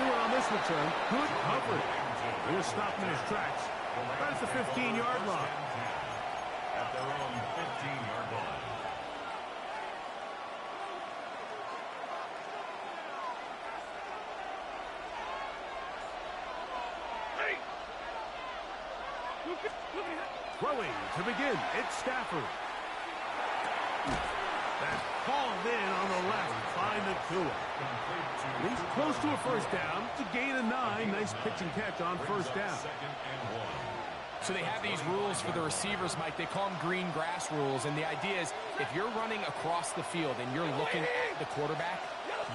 do it on this return. Good coverage. He was stopped in his tracks. That's the 15-yard line. At their own 15-yard line. Throwing to begin, it's Stafford. That's hauled in on the left, find the Tua. He's close to a first down. It's a gain of 9. Nice pitch and catch on first down. So they have these rules for the receivers, Mike. They call them green grass rules, and the idea is if you're running across the field and you're looking at the quarterback,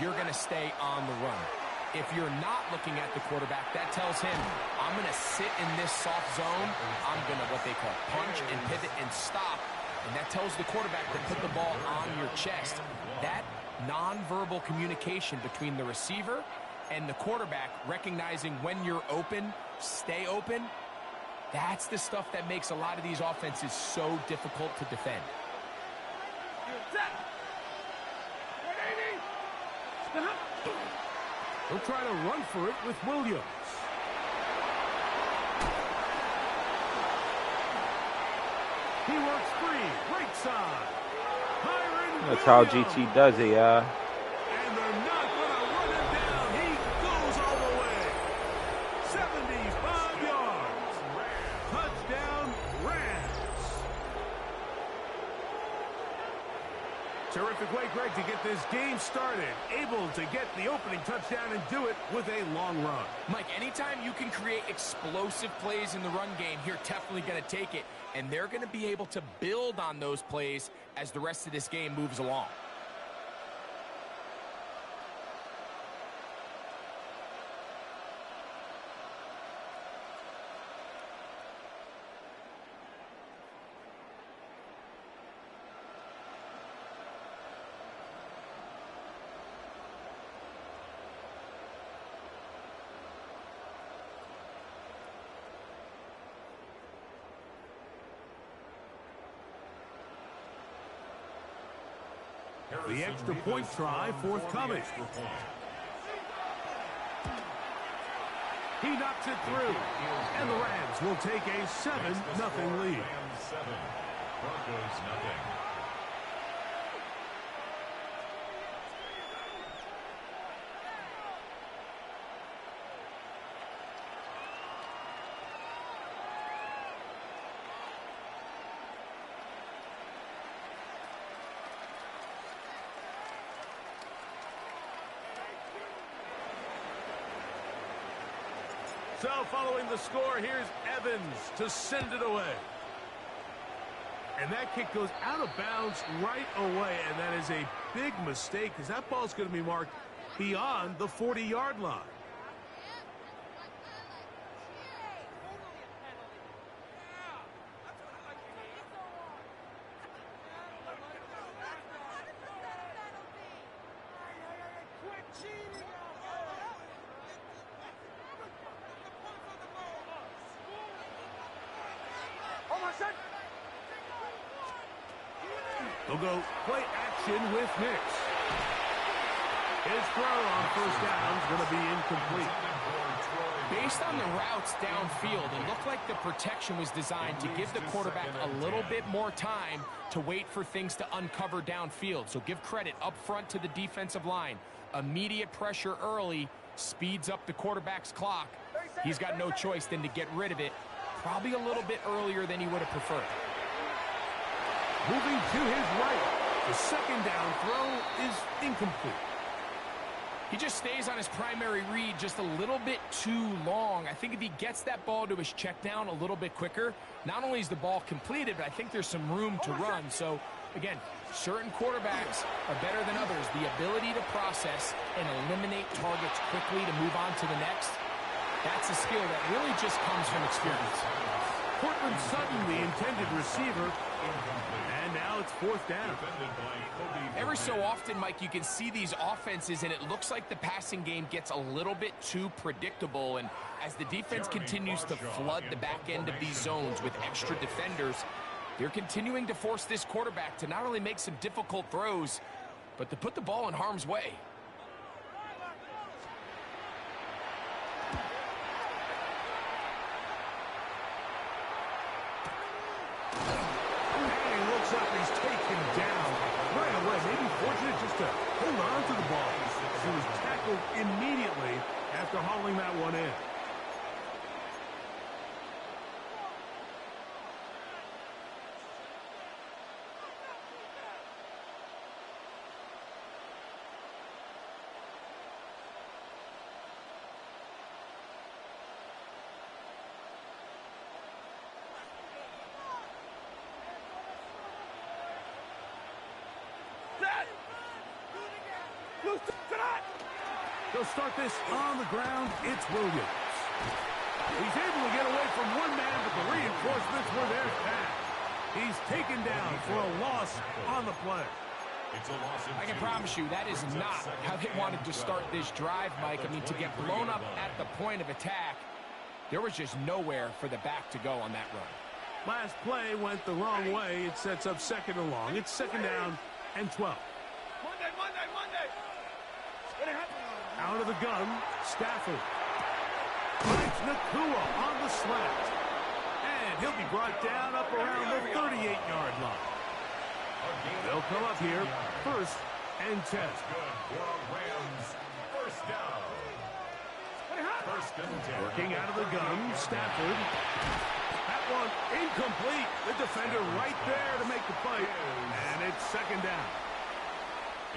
you're going to stay on the run. If you're not looking at the quarterback, that tells him, I'm going to sit in this soft zone. I'm going to, what they call, punch and pivot and stop. And that tells the quarterback to put the ball on your chest. That nonverbal communication between the receiver and the quarterback, recognizing when you're open, stay open, that's the stuff that makes a lot of these offenses so difficult to defend. He'll try to run for it with Williams. He works free, right side. That's how GT does it, yeah. And they're not going to run him down. He goes all the way. 75 yards. Touchdown, Rams. Terrific way, Greg, to get this game started. Able to get the opening touchdown and do it with a long run. Mike, anytime you can create explosive plays in the run game, you're definitely going to take it. And they're going to be able to build on those plays as the rest of this game moves along. The extra point try forthcoming. He knocks it through. And the Rams will take a 7-0 lead. Broncos nothing. So following the score, here's Evans to send it away. And that kick goes out of bounds right away, and that is a big mistake because that ball's going to be marked beyond the 40-yard line. They'll go play action with Nix. His throw on first down is going to be incomplete. Based on the routes downfield, it looked like the protection was designed to give the quarterback a little bit more time to wait for things to uncover downfield. So give credit up front to the defensive line. Immediate pressure early speeds up the quarterback's clock. He's got no choice than to get rid of it, probably a little bit earlier than he would have preferred. Moving to his right. The second down throw is incomplete. He just stays on his primary read just a little bit too long. I think if he gets that ball to his check down a little bit quicker, not only is the ball completed, but I think there's some room to run. So, again, certain quarterbacks are better than others. The ability to process and eliminate targets quickly to move on to the next, that's a skill that really just comes from experience. Cortland Sutton, the intended receiver, and now it's fourth down. Every so often, Mike, you can see these offenses, and it looks like the passing game gets a little bit too predictable. And as the defense continues to flood the back end of these zones with extra defenders, they're continuing to force this quarterback to not only make some difficult throws, but to put the ball in harm's way. up, he's taken down right away. Maybe fortunate just to hold on to the ball. He was tackled immediately after hauling that one in. They'll start this on the ground. It's Williams. He's able to get away from one man, but the reinforcements were there fast. He's taken down for a loss on the play. I can promise you that is not how they wanted to start this drive, Mike. I mean, to get blown up at the point of attack, there was just nowhere for the back to go on that run. Last play went the wrong way. It sets up second and long. It's second down and 12. Out of the gun, Stafford. Finds Nakua on the slant. And he'll be brought down up around the 38-yard line. They'll come up here, first and 10. Working out of the gun, Stafford. That one incomplete. The defender right there to make the fight. And it's second down.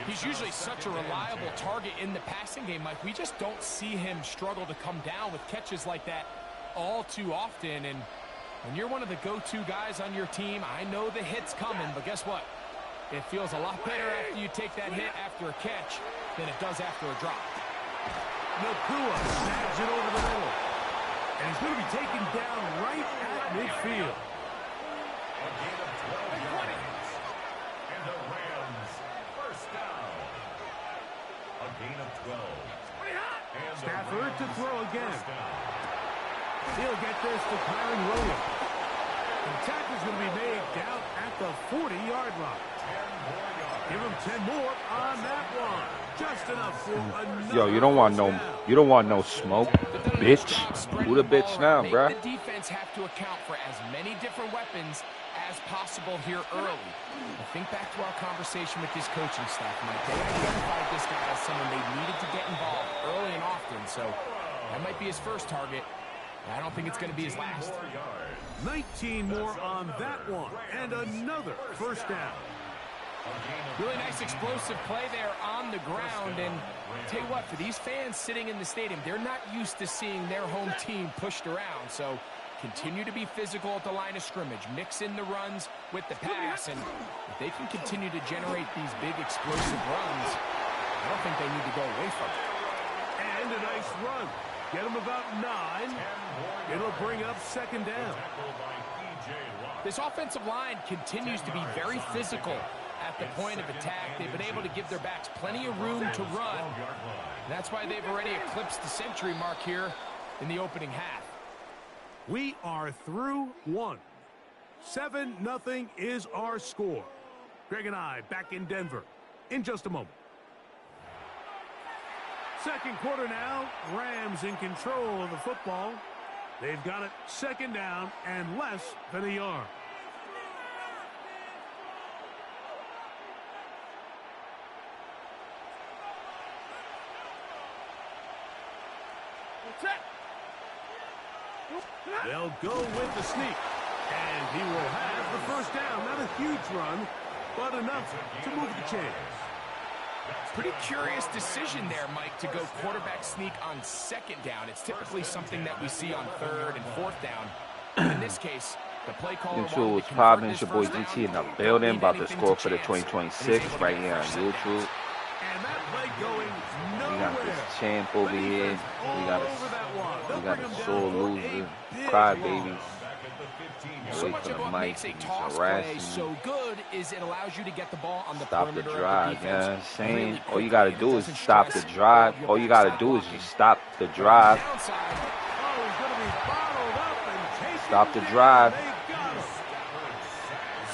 He's usually such a reliable target in the passing game, Mike. We just don't see him struggle to come down with catches like that all too often. And when you're one of the go-to guys on your team, I know the hit's coming, but guess what? It feels a lot better after you take that hit after a catch than it does after a drop. Nakua snags it over the middle. And he's going to be taken down right at midfield. A gain of 12 yards. And the Rams first down. A gain of 12. And Stafford to throw again. He'll get this to Kyron Williams. The tackle's going to be made down at the 40-yard line. Give him 10 more on that one. Just enough for another. Yo, you don't want no smoke, bitch. Who the bitch now, bruh? The defense have to account for as many different weapons as possible here early. I think back to our conversation with his coaching staff, Mike. They identified this guy as someone they needed to get involved early and often, so that might be his first target. I don't think it's going to be his last. 19 more on that one, and another first down. Really nice explosive play there on the ground, and I'll tell you what, for these fans sitting in the stadium, they're not used to seeing their home team pushed around, so continue to be physical at the line of scrimmage, mix in the runs with the pass, and if they can continue to generate these big explosive runs, I don't think they need to go away from it. And a nice run. Get him about 9. It'll bring up second down. This offensive line continues to be very physical at the point of attack. They've been able to give their backs plenty of room to run. That's why they've already eclipsed the century mark here in the opening half. We are through one. 7-0 is our score. Greg and I back in Denver in just a moment. Second quarter now, Rams in control of the football. They've got it second down and less than a yard. They'll go with the sneak. And he will have the first down. Not a huge run, but enough to move the chains. Pretty curious decision there, Mike, to go quarterback sneak on second down. It's typically something that we see on third and fourth down. In this case, the play caller YouTube was popping. It's your boy GT in the building, about to score for the 2026 right here on YouTube. And that play going nowhere. We got this champ over here. We got a sore loser, crybaby. So much of what makes a toss play so good is it allows you to get the ball on the perimeter of the defense. Stop the drive, you know what I'm saying? All you got to do is stop the drive. All you got to do is just stop the drive. Stop the drive.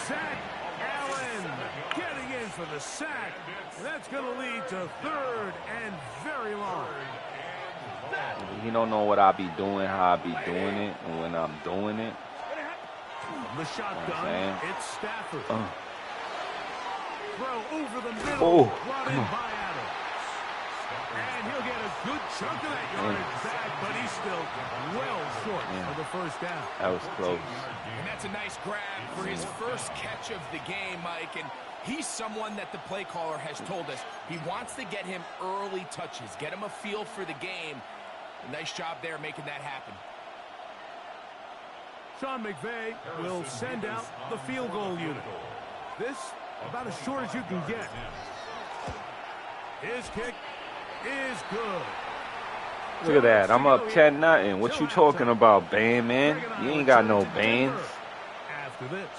Zach Allen getting in for the sack. That's going to lead to third and very long. He don't know what I be doing, how I be doing it, and when I'm doing it. The shotgun, it's Stafford. throw over the middle. Oh, brought in by Adams. And he'll get a good chunk of that yardage back, but he's still well short of the first down. That was close. And that's a nice grab for his first catch of the game, Mike. And he's someone that the play caller has told us he wants to get him early touches, get him a feel for the game. A nice job there making that happen. Sean McVay will send out the field goal unit. This about as short as you can get. His kick is good. Look at that. I'm up 10-0. What you talking about, Bane, man? You ain't got no Banes. After this.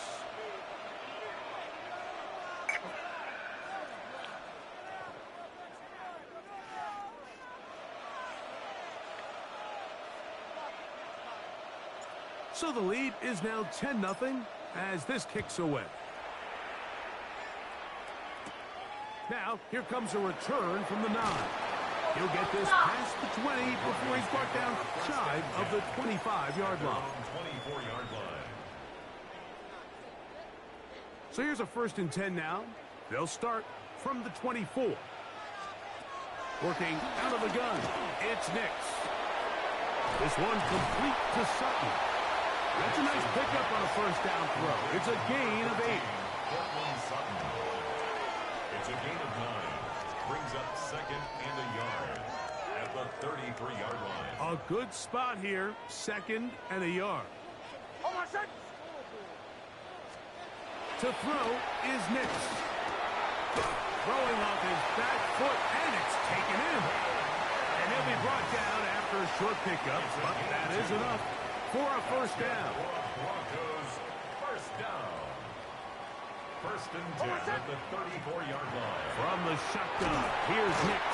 So the lead is now 10-0 as this kicks away. Now, here comes a return from the 9. He'll get this past the 20 before he's brought down shy of the 25-yard line. 24-yard line. So here's a 1st and 10 now. They'll start from the 24. Working out of the gun, it's Nix. This one complete to Sutton. That's a nice pickup on a 1st down throw. It's a gain of 8. It's a gain of 9. Brings up 2nd and a yard at the 33-yard line. A good spot here, 2nd and a yard. To throw is Nix. Throwing off his back foot, and it's taken in. And he'll be brought down after a short pickup, but that is enough for a 1st down. Broncos 1st down. 1st and 10 at the 34-yard line. From the shotgun, here's Nix.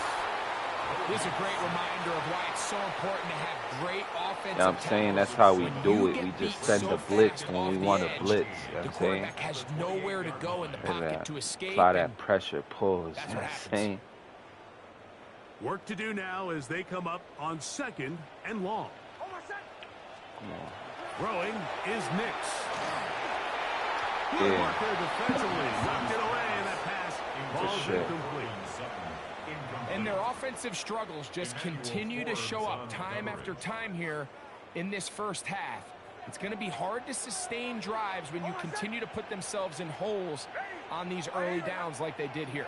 This is a great reminder of why it's so important to have great offensive. You know what I'm saying? That's how we do it. We just send the blitz when we want to blitz. You know what I'm saying? The quarterback has nowhere to go in the pocket to escape. Apply that pressure, pause. You know what I'm saying? Work to do now as they come up on 2nd and long. Throwing is Nix. Good work there defensively. Knocked it away, and that pass falls incomplete. And their offensive struggles just continue to show up time after time here in this first half. It's going to be hard to sustain drives when you continue to put themselves in holes on these early downs like they did here.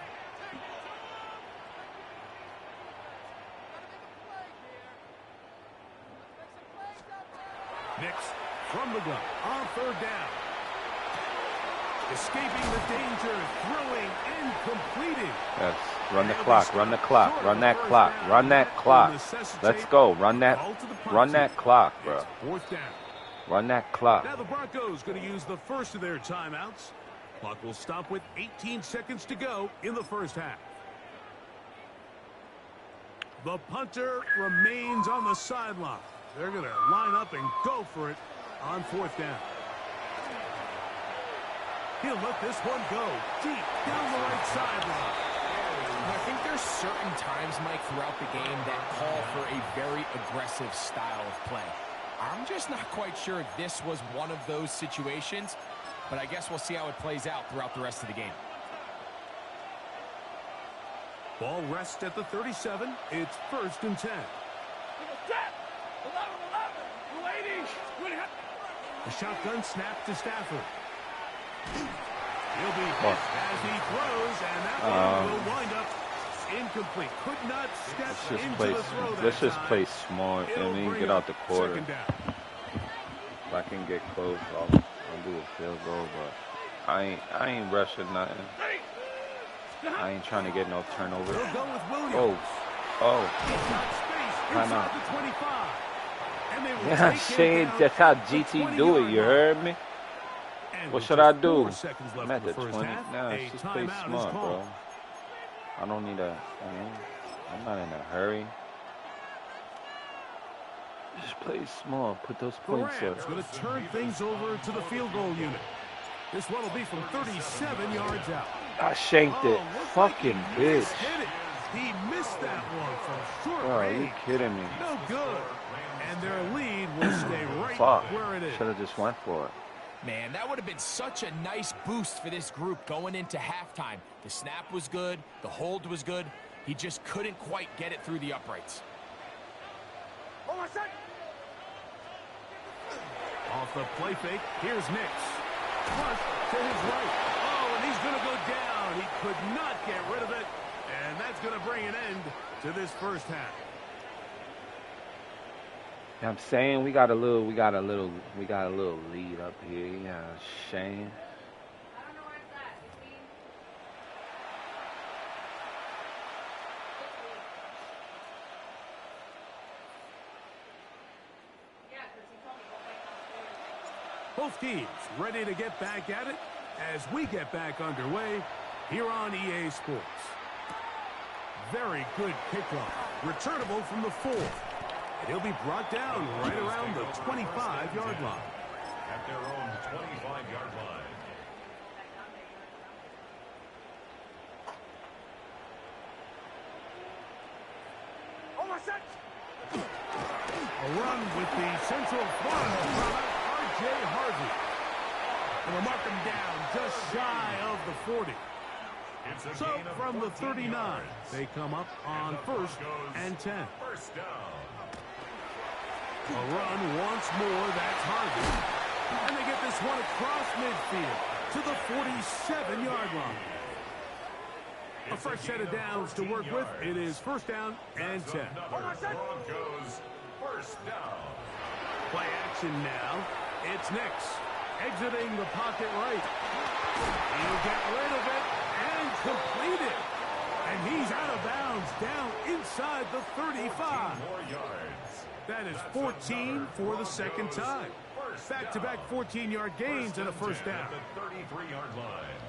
Nix from the gun on 3rd down. Escaping the danger, throwing and completing. Yes. Run the clock, run the clock, run that clock, run that clock. Let's go. Run that clock, bro. 4th down. Run that clock. Now the Broncos going to use the first of their timeouts. Clock will stop with 18 seconds to go in the first half. The punter remains on the sideline. They're going to line up and go for it on 4th down. He'll let this one go deep down the right sideline. I think there's certain times, Mike, throughout the game that call for a very aggressive style of play. I'm just not quite sure if this was one of those situations, but I guess we'll see how it plays out throughout the rest of the game. Ball rests at the 37. It's 1st and 10. The shotgun snap to Stafford. He'll be hit as he throws, and that one will wind up incomplete. Could not step into the throw. Let's just play smart and get out the quarter. If I can get close, I'll do a field goal, but I ain't rushing nothing. I ain't trying to get no turnover. Time out. Yeah, Shane, that's how GT do it, you heard me? What should I do? I'm at the 20. Nah, just play smart, bro. I don't need I'm not in a hurry. Just play small. Put those points up. Going to turn things over to the field goal unit. This one will be from 37 yards out. I shanked it. Fucking bitch. He missed that one from short Bro, range. are you kidding me? No good. And their lead will stay right Fuck. where it is. Should have just went for it. Man, that would have been such a nice boost for this group going into halftime. The snap was good. The hold was good. He just couldn't quite get it through the uprights. Off the play fake, here's Nix. Flush to his right. Oh, and he's going to go down. He could not get rid of it. And that's going to bring an end to this first half. I'm saying we got a little lead up here. Yeah, Shane. I don't know where it's at. Between. Yeah, because he told me go back downstairs. Both teams ready to get back at it as we get back underway here on EA Sports. Very good kickoff. Returnable from the 4. And he'll be brought down right around the 25-yard line. At their own 25-yard line. A run with the Central Florida product, R.J. Harvey. And we'll mark him down just shy of the 40. So from the 39, they come up on 1st and 10. First down. A run once more, that's Harvey. And they get this one across midfield to the 47-yard line. A fresh set of downs to work with. It is 1st down and 10. Broncos, first down. Play action now. It's Nix exiting the pocket right. He'll get rid of it and complete it. And he's out of bounds down inside the 35. More yards. That is 14 for the second time. Back-to-back 14-yard gains and a 1st down. At the 33-yard line.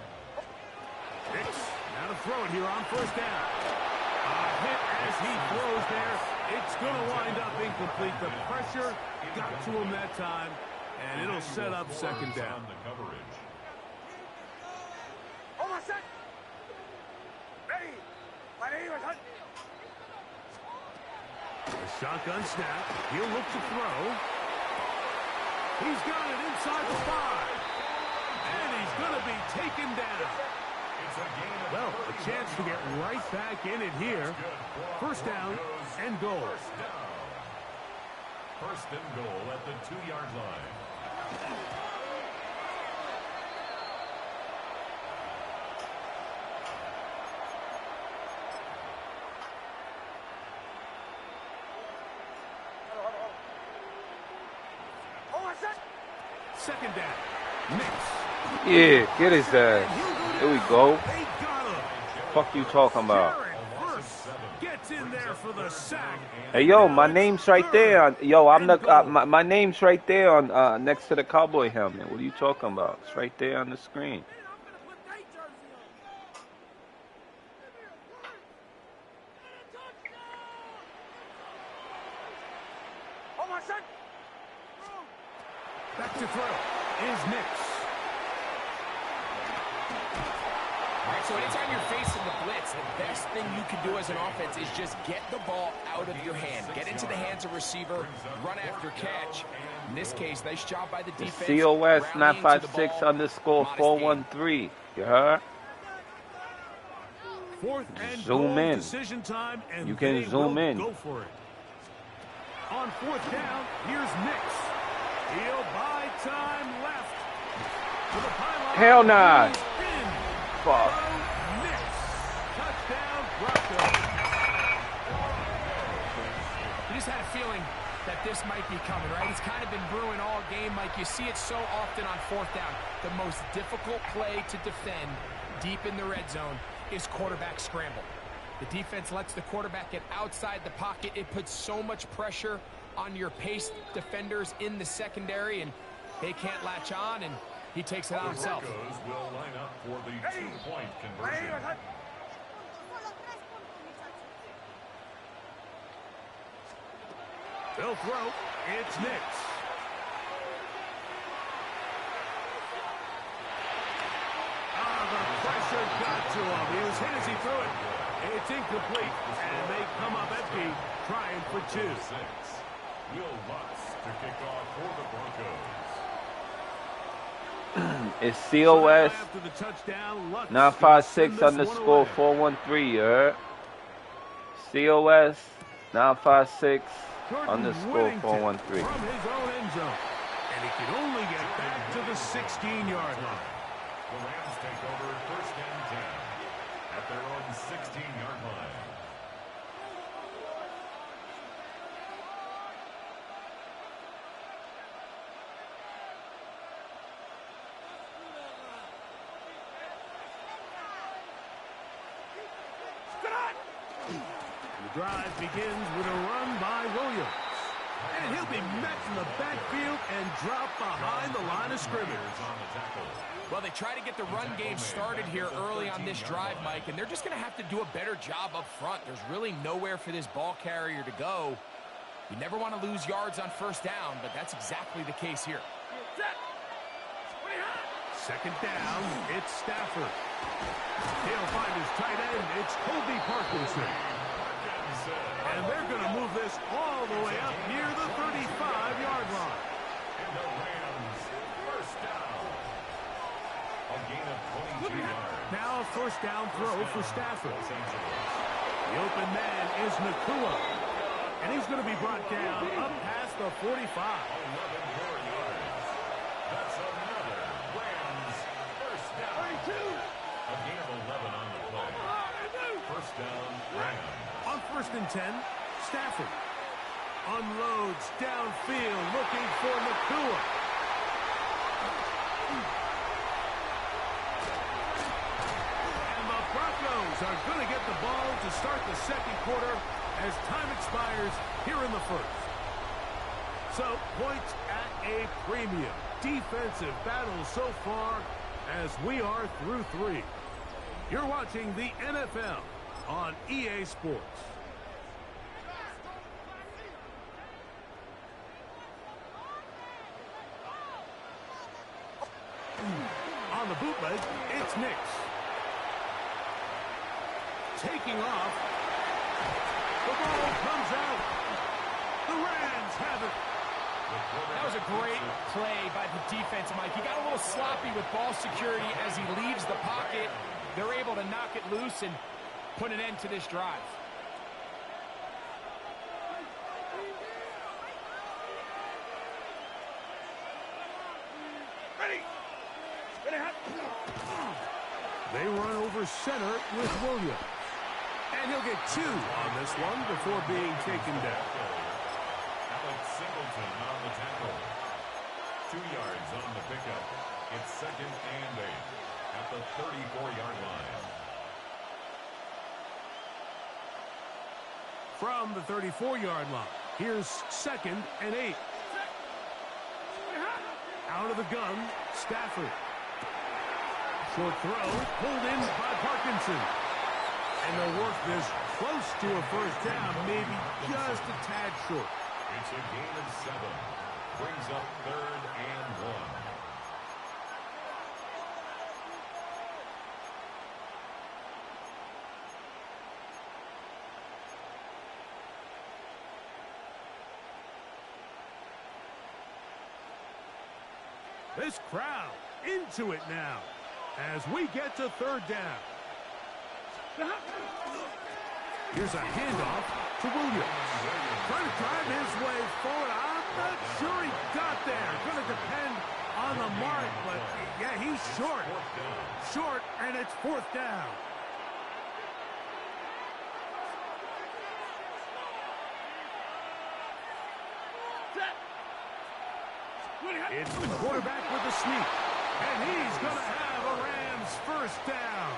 Nix now to throw it here on 1st down. A hit as he throws there. It's going to wind up incomplete. The pressure got to him that time, and it'll set up 2nd down. The coverage. A shotgun snap. He'll look to throw. He's got it inside the 5. And he's going to be taken down. Well, a chance to get right back in it here. 1st down and goal. First and goal at the 2-yard line. Second down. Nix. Yeah, get his ass. Here we go. Fuck you talking about? Gets in there for the sack. Hey, yo, my name's right there. Yo, I'm the my name's right there on next to the cowboy helmet. What are you talking about? It's right there on the screen. Back to throw is Nix. All right, so anytime you're facing the blitz, the best thing you can do as an offense is just get the ball out of your hand. Get into the hands of receiver, run after catch. In this case, nice job by the defense. COS 956_413. You heard? 4th and Zoom in. Decision time, and You can they zoom will in. Go for it. On 4th down, here's Nix. He'll buy time left. To the pylon. Hell nah. Fuck. Nix. Touchdown, Broncos. You just had a feeling that this might be coming, right? It's kind of been brewing all game, Mike. You see it so often on 4th down. The most difficult play to defend deep in the red zone is quarterback scramble. The defense lets the quarterback get outside the pocket. It puts so much pressure on your paced defenders in the secondary, and they can't latch on, and he takes it on himself. The Broncos will line up for the 2-point conversion. They'll throw. It's Nix. The pressure got to him. He was hit as he threw it. It's incomplete, and they come up empty, trying for 2. Will Lutz to kick off for the Broncos. It's COS After the touchdown, Lux 956 gonna send this one underscore away. 413. You heard? COS 956 Jordan underscore Whittington 413. from his own end zone. And he can only get back to the 16-yard line. The Rams take over first and 10 at their own 16-yard line. The drive begins with a run by Williams. And he'll be met in the backfield and dropped behind the line of scrimmage. Well, they try to get the run game started here early on this drive, Mike, and they're just going to have to do a better job up front. There's really nowhere for this ball carrier to go. You never want to lose yards on first down, but that's exactly the case here. Second down, it's Stafford. He'll find his tight end. It's Colby Parkinson. And they're going to move this all the way up near the 35-yard line. And the Rams first down. A gain of 22 yards. Now a first down throw for Stafford. The open man is Nakua. And he's going to be brought down up past the 45. 11 more yards. That's another Rams first down. A gain of 11 on the play. First down, Rams. On first and 10, Stafford unloads downfield looking for Nakua. And the Broncos are going to get the ball to start the second quarter as time expires here in the first. So points at a premium. Defensive battle so far as we are through 3. You're watching the NFL on EA Sports. On the bootleg, it's Nix. Taking off. The ball comes out. The Rams have it. That was a great play by the defense, Mike. He got a little sloppy with ball security as he leaves the pocket. They're able to knock it loose and put an end to this drive. They run over center with Williams. And he'll get 2 on this one before being taken down. Alex Singleton on the tackle. 2 yards on the pickup. It's second and 8 at the 34-yard line. From the 34-yard line, here's second and 8. Out of the gun, Stafford. Short throw, pulled in by Parkinson. And they'll work this close to a first down, maybe just a tad short. It's a gain of 7. Brings up third and 1. This crowd into it now as we get to third down. Here's a handoff to Williams. Trying to drive his way forward. I'm not sure he got there. Going to depend on the mark, but yeah, he's short. Short, and it's fourth down. It's the quarterback with the sneak. And he's going to have a Rams first down.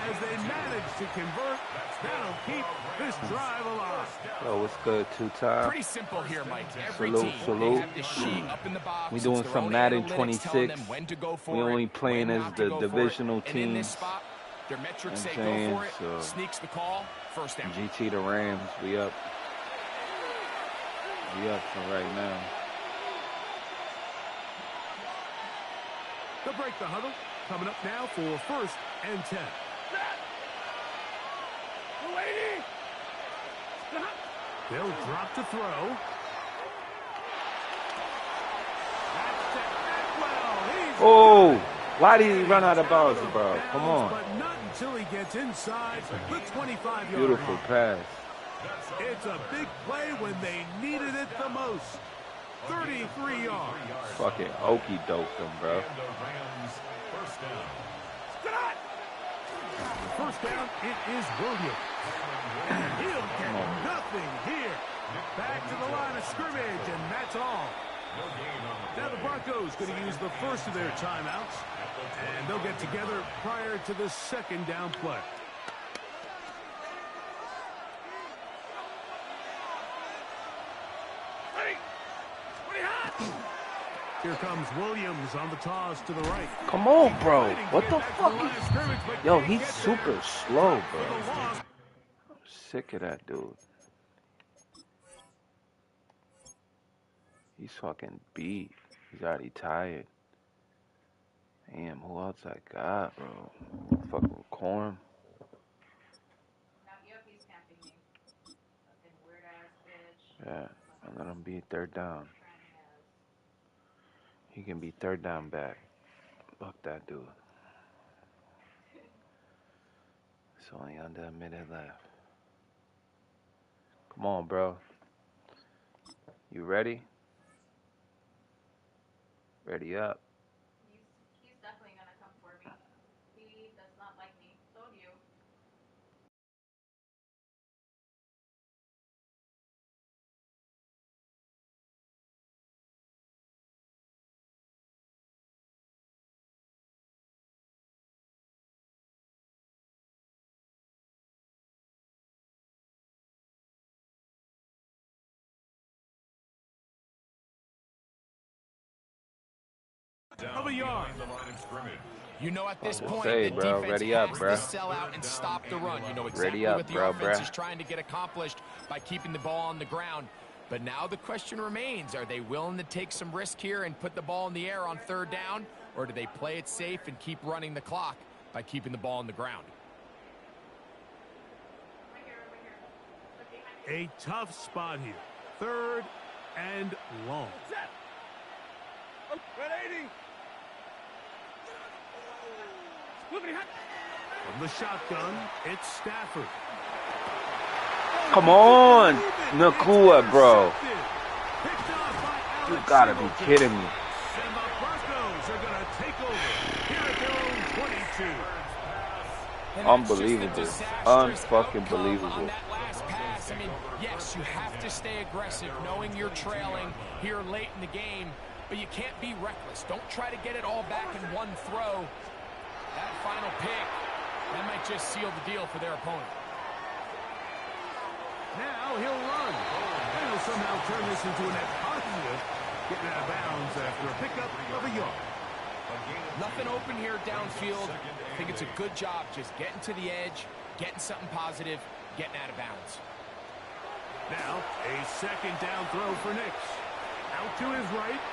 As they manage to convert, that'll keep this drive alive. Yo, what's good? 2-time. Pretty simple here, Mike. Every Salute, team, salute. they have this sheet up in the box. We doing It's their some own Madden analytics 26. telling them when to go for We it, only playing when as not to the go for it. divisional And in this teams. spot, their metrics say saying, go for it, so sneaks the call, first down. GT the Rams, we up. We up for right now. They'll break the huddle. Coming up now for first and 10. They'll drop to throw. That's to Atwell. He's Oh, why did he run out of bounds, bro? Come on. But not until he gets inside the 25-yard Beautiful line. pass. It's a big play when they needed it the most. 33 yards. Fucking okey doke him, bro. First down, it is Williams. And he'll get nothing here. Back to the line of scrimmage, and that's all. Now the Broncos going to use the first of their timeouts, and they'll get together prior to the second down play. Here comes Williams on the toss to the right. Come on, bro. What the fuck? Yo, he's super slow, bro. I'm sick of that dude. He's fucking beat. He's already tired. Damn, who else I got, bro? Fucking Corn. Yeah, and let him be third down. He can be third down back. Fuck that dude. It's only under a minute left. Come on, bro. You ready? Ready up. He's definitely gonna come for me. He does not like me. So do you. Of a yard. You know at this point, Say, the bro, defense ready up, has bro. to sell out and stop the run. You know exactly Ready up, what the bro, offense bruh. is trying to get accomplished by keeping the ball on the ground. But now the question remains, are they willing to take some risk here and put the ball in the air on third down? Or do they play it safe and keep running the clock by keeping the ball on the ground? A tough spot here. Third and long. From the shotgun, it's Stafford. Come on, Nakua, bro. You gotta be kidding me. And the Broncos are going to take over here at their own 22. And Unbelievable. that's just a disastrous Unfucking outcome believable. on that last pass. I mean, yes, you have to stay aggressive knowing you're trailing here late in the game, but you can't be reckless. Don't try to get it all back in one throw. That final pick, that might just seal the deal for their opponent. Now he'll run. And he'll somehow turn this into a net positive, getting out of bounds after a pickup of a yard. Nothing open here downfield. I think it's a good job just getting to the edge, getting something positive, getting out of bounds. Now, a second down throw for Nix. Out to his right.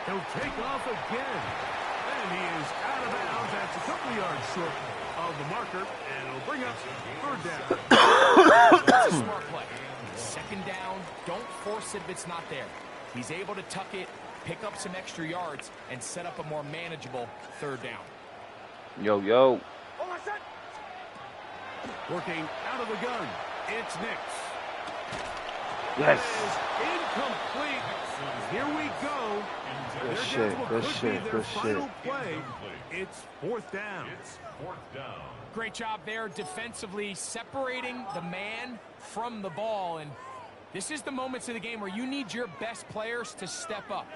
He'll take off again. And he is out of bounds. That's a couple yards short of the marker. And it'll bring up third down. That's a smart play. Second down, don't force it if it's not there. He's able to tuck it, pick up some extra yards, and set up a more manageable third down. Yo, yo. Working out of the gun. It's Nix. Yes. Incomplete. Here we go. Good shit, good shit, good shit. Play. It's fourth down. Great job there defensively, separating the man from the ball. And this is the moments of the game where you need your best players to step up.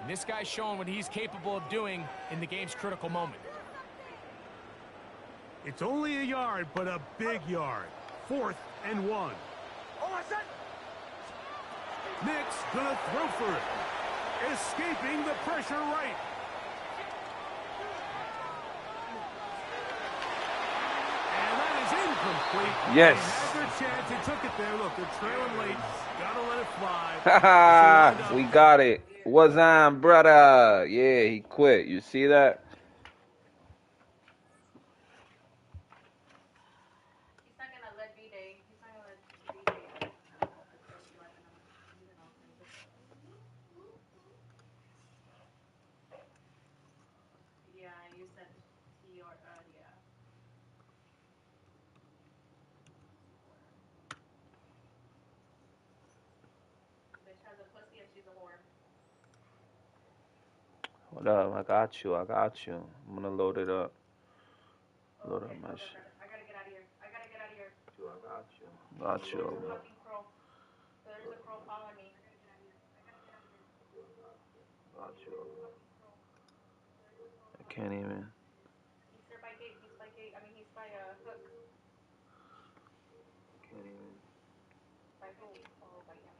And this guy's showing what he's capable of doing in the game's critical moment. It's only a yard, but a big yard. 4th and 1. Nick's gonna throw for it. Escaping the pressure right. And that is incomplete. Yes. They had their chance. They took it there. Look, they're trailing late. Gotta let it fly. Haha, we got it. What's on, brother? Yeah, he quit. You see that? He's not gonna let B-Day. He's not gonna let B-Day. What up? I got you. I got you. I'm gonna load it up. Load up my shit. I gotta get out of here. I gotta get out of here. I got you. Got you. There's a fucking crow. There's a crow following me. Got you. I can't even. He's there by gate. He's by gate. I mean, he's by hook. Can't even. By who? Oh, by him.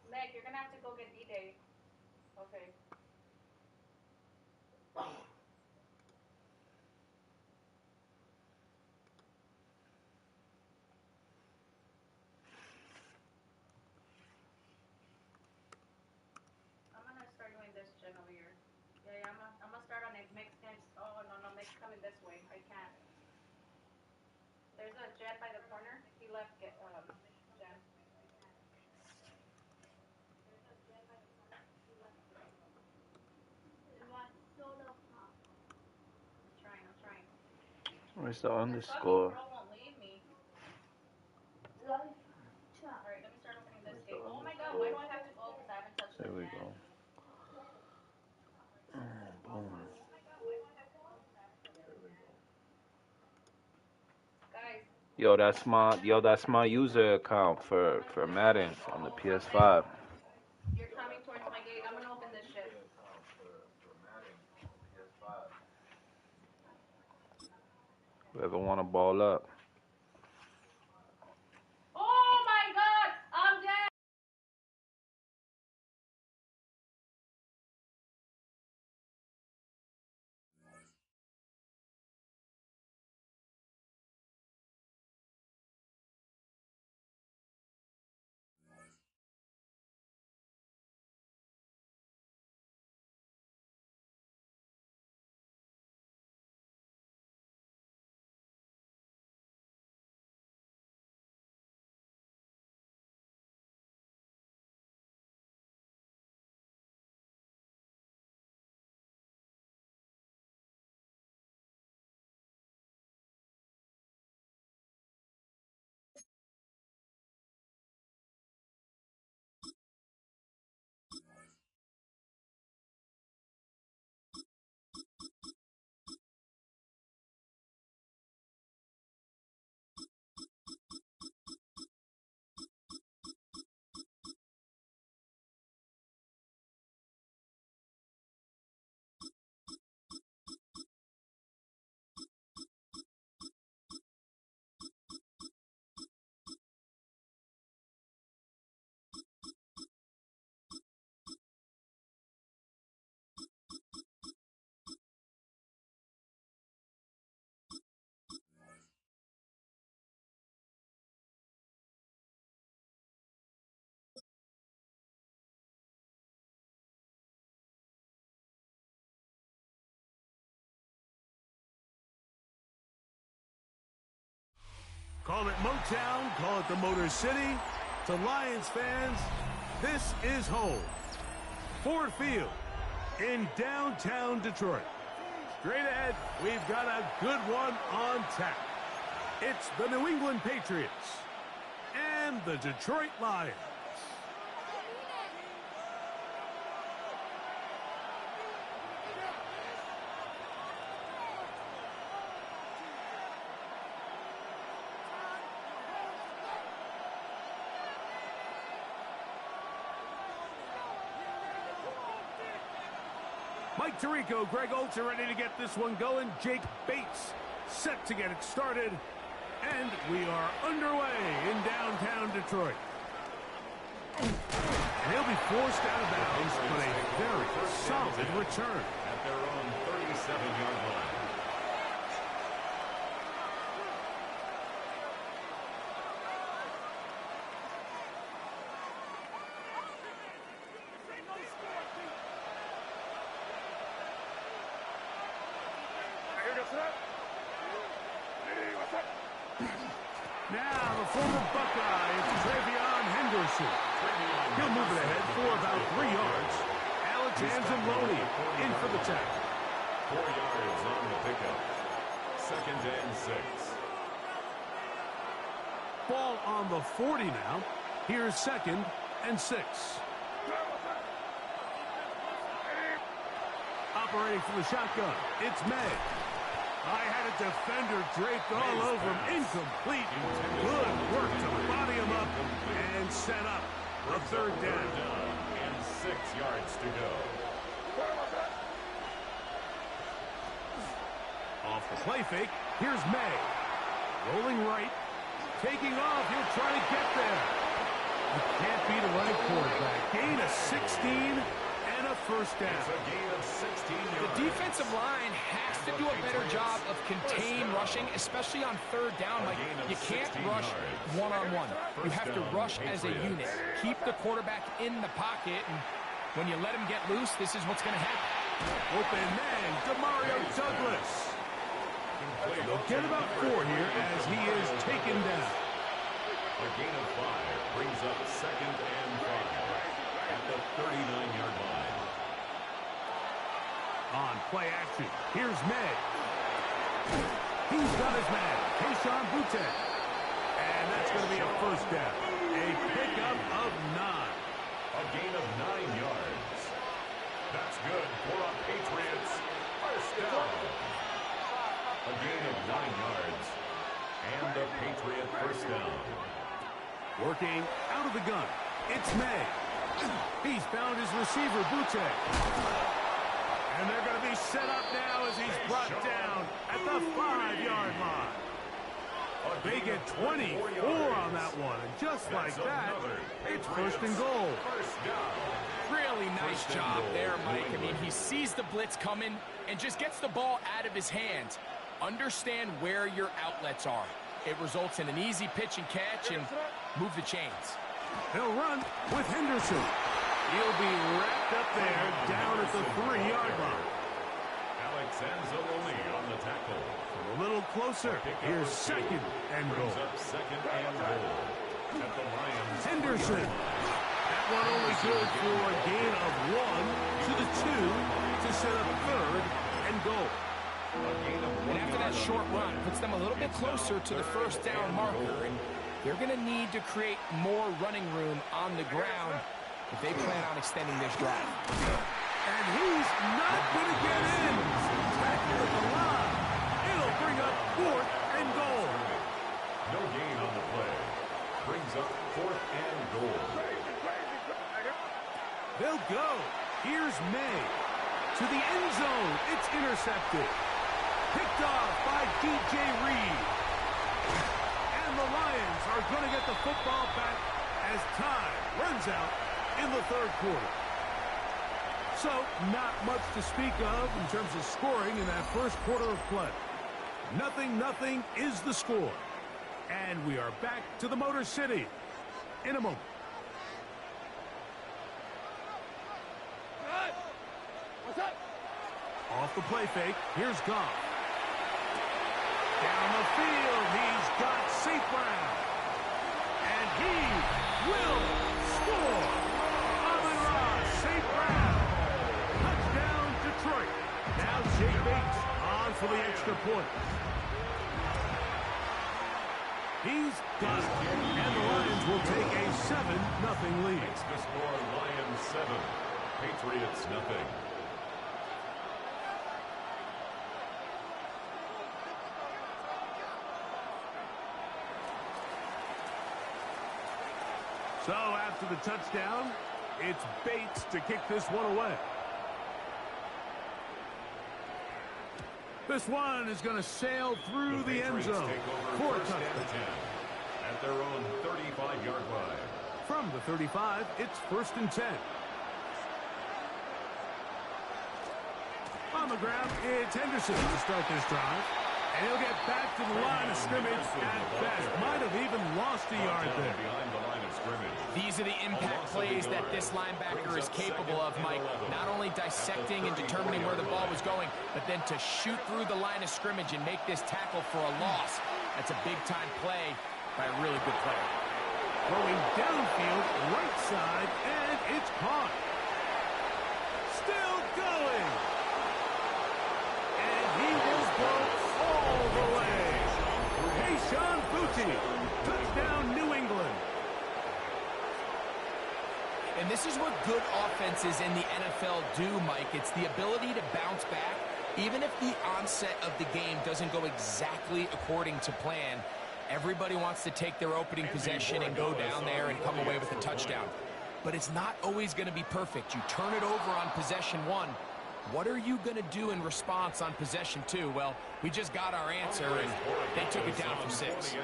Meg, you're gonna have to go get D-Day. Okay. I'm gonna start doing this gen over here. Yeah, I'm gonna start on it. Meg's next. Oh, no, Meg's coming this way. I can't. There's a jet by the corner. He left jen. I'm trying. Where's the underscore? This won't leave me. Alright, let me start opening this gate. Oh my god, why do I have to go? Because I haven't touched There this we yet. go. Boom. Guys. That's my user account for Madden on the PS5. You're coming towards my gate. I'm gonna open this shit. Whoever wanna ball up. Oh my god! I'm dead! Call it Motown, call it the Motor City. To Lions fans, this is home. Ford Field in downtown Detroit. Straight ahead, we've got a good one on tap. It's the New England Patriots and the Detroit Lions. Mike Tirico, Greg Olsen ready to get this one going. Jake Bates set to get it started. And we are underway in downtown Detroit. And he'll be forced out of bounds, but a very solid return. At their own 37-yard line. Now, the former Buckeye, Travion Henderson. He'll move it ahead for about 3 yards. Alex Anzalone in for the tackle. 4 yards on the pickup. 2nd and 6. Ball on the 40 now. Here's 2nd and 6. operating from the shotgun. It's May. I had a defender draped all over him. Incomplete. Good work to body him up and set up a third down. And 6 yards to go. Off the play fake, here's May. Rolling right, taking off, he'll try to get there. You can't beat a running quarterback. Gain of 16 and a first down. It's a gain of 16 yards. The defensive line has to do a better job of contain rushing, especially on third down. Like, you can't rush one-on-one. You have to rush as a unit. Keep the quarterback in the pocket, and when you let him get loose, this is what's going to happen. Open man, Demario Douglas. They'll get about 4 here as he is taken down. A gain of 5 brings up 2nd and 5 at the 39-yard line. On play action, here's May. He's got his man, Keyshawn Butte. And that's going to be a first down. A pickup of 9. A gain of 9 yards. That's good for a Patriots first down. A gain of 9 yards. And a Patriot first down. Working out of the gun, it's May. He's found his receiver, Butte. And they're going to be set up now as he's brought down at the 5-yard line. They get 24 on that one, and just like that, it's first and goal. Really nice job there, Mike. I mean, he sees the blitz coming and just gets the ball out of his hands. Understand where your outlets are. It results in an easy pitch and catch and move the chains. He'll run with Henderson. He'll be wrapped up there down at the 3-yard line. Alex Anzalone on the tackle. A little closer. Here's 2nd and goal. Second and goal. At the Lions. Henderson. That one only good for a gain of 1 to the 2 to set up 3rd and goal. And after that short run, puts them a little bit closer to the first down marker. And they're going to need to create more running room on the ground if they plan on extending this drive. And he's not going to get in. Tackle at the line. It'll bring up 4th and goal. No gain on the play. Brings up 4th and goal. They'll go. Here's May. To the end zone. It's intercepted. Picked off by DJ Reed. And the Lions are going to get the football back as time runs out in the 3rd quarter. So, not much to speak of in terms of scoring in that first quarter of play. 0-0 is the score. And we are back to the Motor City in a moment. Off the play fake, here's Goff. Down the field, he's got St. Brown. And he will score. Amon-Ra St. Brown. Touchdown, Detroit. Now Jake Bates on for the extra point. He's got it. And the Lions will take a 7-0 lead. Makes the score Lions 7, Patriots 0. So after the touchdown, it's Bates to kick this one away. This one is going to sail through the end zone for a touchdown. At their own 35-yard line. From the 35, it's 1st and 10. On the ground, it's Henderson to start this drive. And he'll get back to the line of scrimmage at best. Might have even lost a yard there. Behind the line of scrimmage. These are the impact plays that this linebacker is capable of, Mike. Not only dissecting and determining where the ball was going, but then to shoot through the line of scrimmage and make this tackle for a loss. That's a big-time play by a really good player. Throwing downfield, right side, and it's caught. Still going. And he will go all the way. Keyshawn Butte, touchdown New England. And this is what good offenses in the NFL do, Mike. It's the ability to bounce back, even if the onset of the game doesn't go exactly according to plan. Everybody wants to take their opening possession and go down there and come away with a touchdown. But it's not always going to be perfect. You turn it over on possession 1. What are you going to do in response on possession 2? Well, we just got our answer, and they took it down for 6.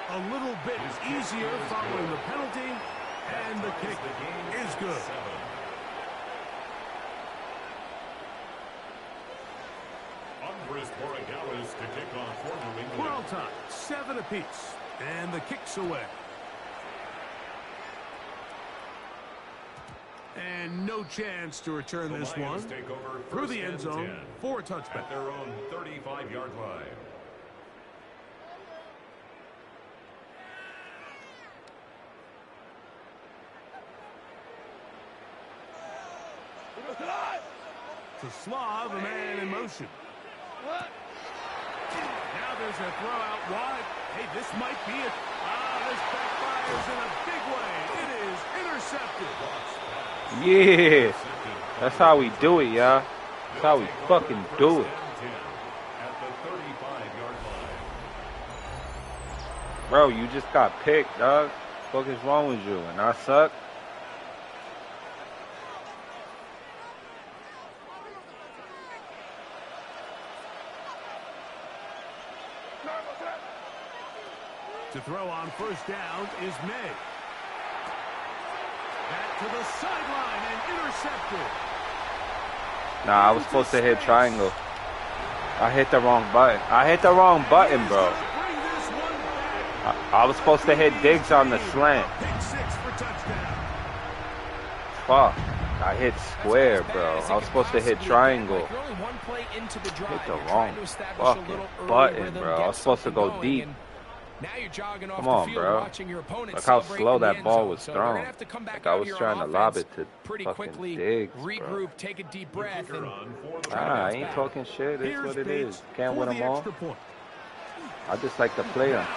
A little bit easier following the penalty, and the kick is good. We're all tied, 7 apiece, and the kick's away. And no chance to return this one through the end zone for a touchback. At their own 35-yard line. To Slav, a man in motion. Now there's a throw out wide. Hey, this might be it. This backfires in a big way. It is intercepted. Yeah, that's how we do it, y'all. That's how we fucking do it. Bro, you just got picked, dog. What the fuck is wrong with you? And I suck? To throw on first down is May. Back to the sideline and intercepted. Nah, I was supposed to hit triangle. I hit the wrong button. I hit the wrong button, bro. I was supposed to hit Diggs on the slant. Fuck. I hit square, bro. I was supposed to hit triangle. Hit the wrong fucking button, bro. I was supposed to go deep. Come on, bro. Look how slow that ball was thrown. Like I was trying to lob it to fucking Diggs, bro. Take a deep breath. I ain't talking shit. It's what it is. Can't win them all. I just like to play them.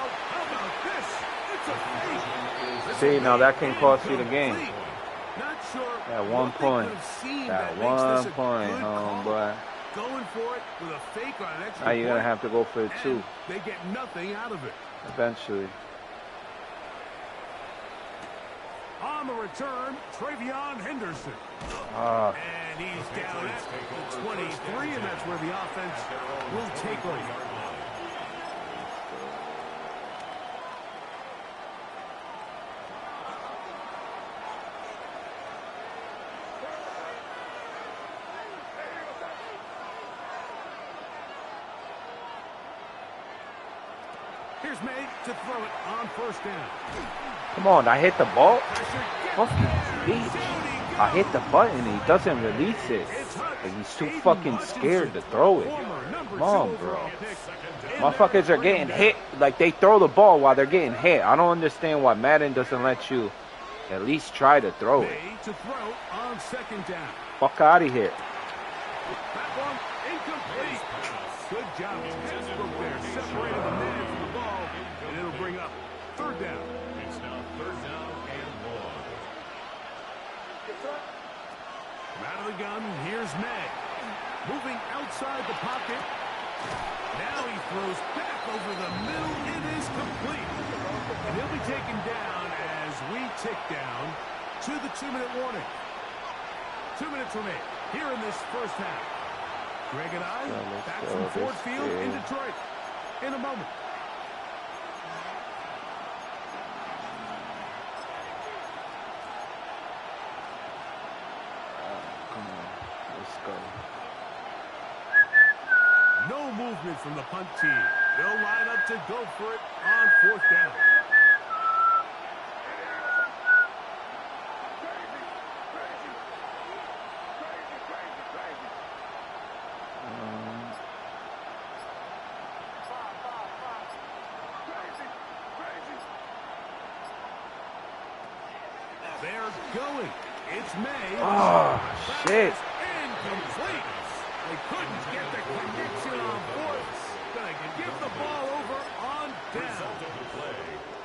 See, now that can cost you the game. That 1 point. That 1 point, homeboy. Going for it with a fake on an extra now you're going to have to go for it, too. They get nothing out of it. Eventually. On the return, Travion Henderson. And he's down at 23, and that's where the offense will take over. Here's May to throw it on first down. Come on, I hit the ball. Fucking bitch. I hit the button and he doesn't release it. Like he's too fucking scared to throw it. Come on, bro. Motherfuckers are getting hit. Like they throw the ball while they're getting hit. I don't understand why Madden doesn't let you at least try to throw it. To throw on second down. Fuck out of here. That one incomplete. Good job. Textbook there. Separated the man from the ball. And it'll bring up third down. It's now third down and 1. Out of the gun, here's May. Moving outside the pocket. Now he throws back over the middle. It is complete. And he'll be taken down as we tick down to the 2-minute warning. 2 minutes remain here in this first half. Greg and I back from Ford Field in Detroit in a moment. Come on, let's go. No movement from the punt team. They'll line up to go for it on fourth down. They're going. It's May. Oh, shit. Incomplete. They couldn't get the connection on fourth. Gonna give the ball over on down. Result of the play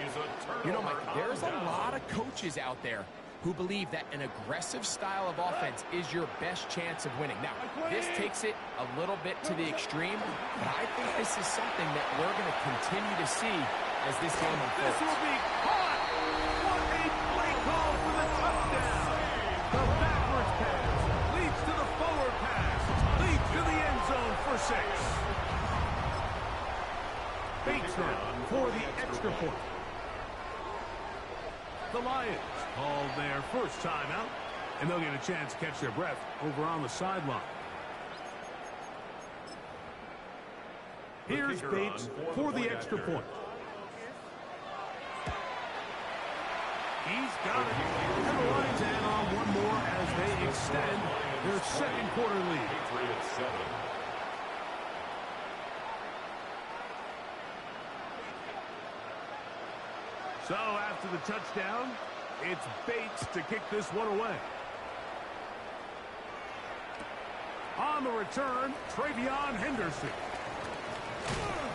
is a turnover. You know, Mike, there's a lot of coaches out there who believe that an aggressive style of offense is your best chance of winning. Now, this takes it a little bit to the extreme, but I think this is something that we're going to continue to see as this game unfolds. This will be caught! What a play call for the touchdown! The backwards pass leads to the forward pass, leads to the end zone for 6. Bates now for the extra point. The Lions called their first timeout, and they'll get a chance to catch their breath over on the sideline. Here's Bates for the extra point. He's got it. And the Lions add on one more as they extend their second quarter lead. Patriots 7. So after the touchdown, it's Bates to kick this one away. On the return, Travion Henderson.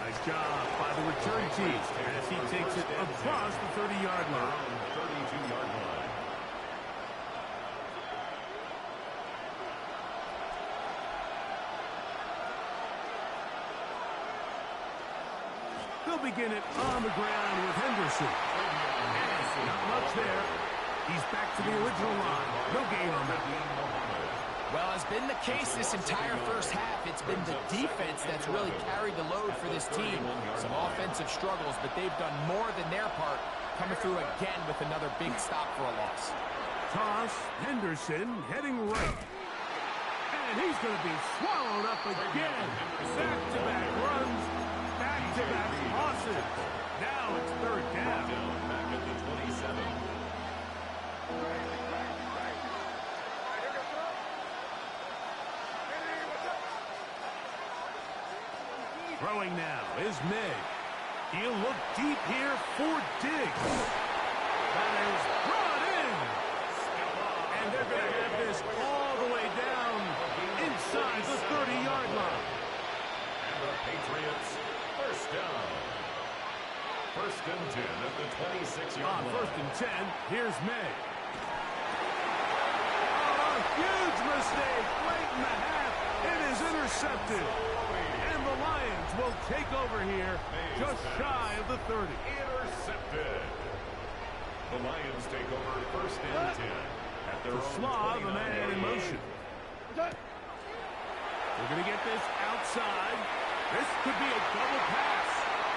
Nice job by the return team as he takes it across the 30-yard line. 32-yard line. They'll begin it on the ground with Henderson. And not much there. He's back to the original line. No gain on that. Well, as been the case this entire first half, it's been the defense that's really carried the load for this team. Some offensive struggles, but they've done more than their part, coming through again with another big stop for a loss. Toss, Henderson heading right. And he's going to be swallowed up again. Back-to-back runs, back-to-back losses. Now it's third down. Back at the 27. Throwing now is Meg. He'll look deep here for Diggs. That is brought in. And they're going to have this all the way down inside the 30-yard line. And the Patriots, first down. First and 10 at the 26-yard line. First and 10, here's Meg. Oh, a huge mistake late in the half. It is intercepted. And the Lions will take over here just shy of the 30. Intercepted. The Lions take over first and 10 at their own Slav, a 29. man in motion. They're going to get this outside. This could be a double pass.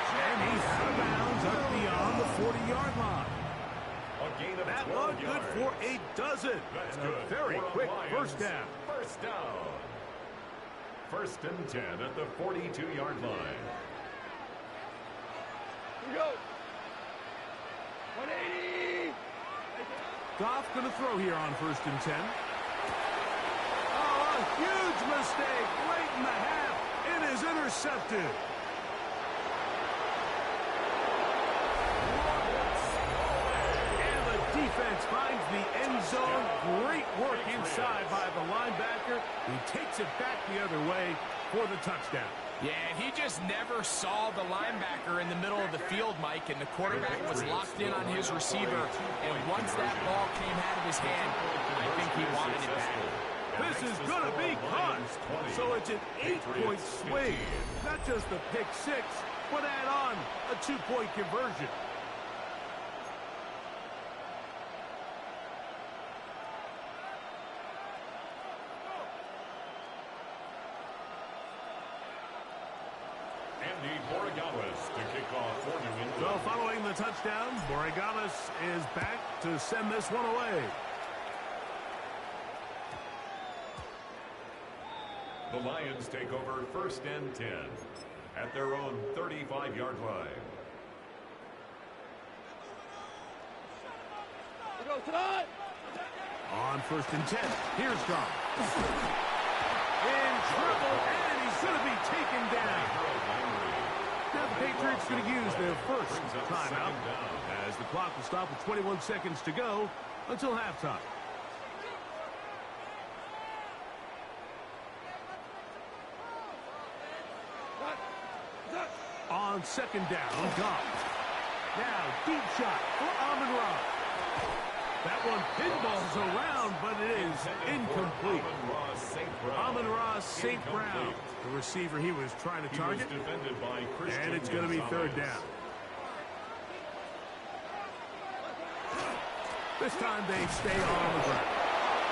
And he's out of bounds up beyond the 40-yard line. A gain of That 12 one good yards. for a dozen. That's And good. a very For the quick Lions. first down. First down. First and 10 at the 42-yard line. Here we go. 180. Goff going to throw here on first and 10. Oh, a huge mistake late in the half. It is intercepted. And the defense finds the end zone. Great work inside by the linebacker. He takes it back the other way for the touchdown. Yeah, and he just never saw the linebacker in the middle of the field, Mike, and the quarterback was locked in on his receiver. And once that ball came out of his hand, I think he wanted it back. This is going to be caught. So it's an 8-point swing. Not just a pick six, but add on a 2-point conversion. Andy Borregales to kick off for New England. So following the touchdown, Borregales is back to send this one away. The Lions take over first and 10 at their own 35-yard line. Here we go, tonight. On first and 10, here's Goff. In trouble, and he's going to be taken down. Now the Patriots going to use their first timeout as the clock will stop with 21 seconds to go until halftime. On second down, Goff Now, deep shot for Amon-Ra. That one pinballs around, but it is incomplete. Amon-Ra St. Brown, the receiver he was trying to target. And it's going to be third down. This time they stay on the ground.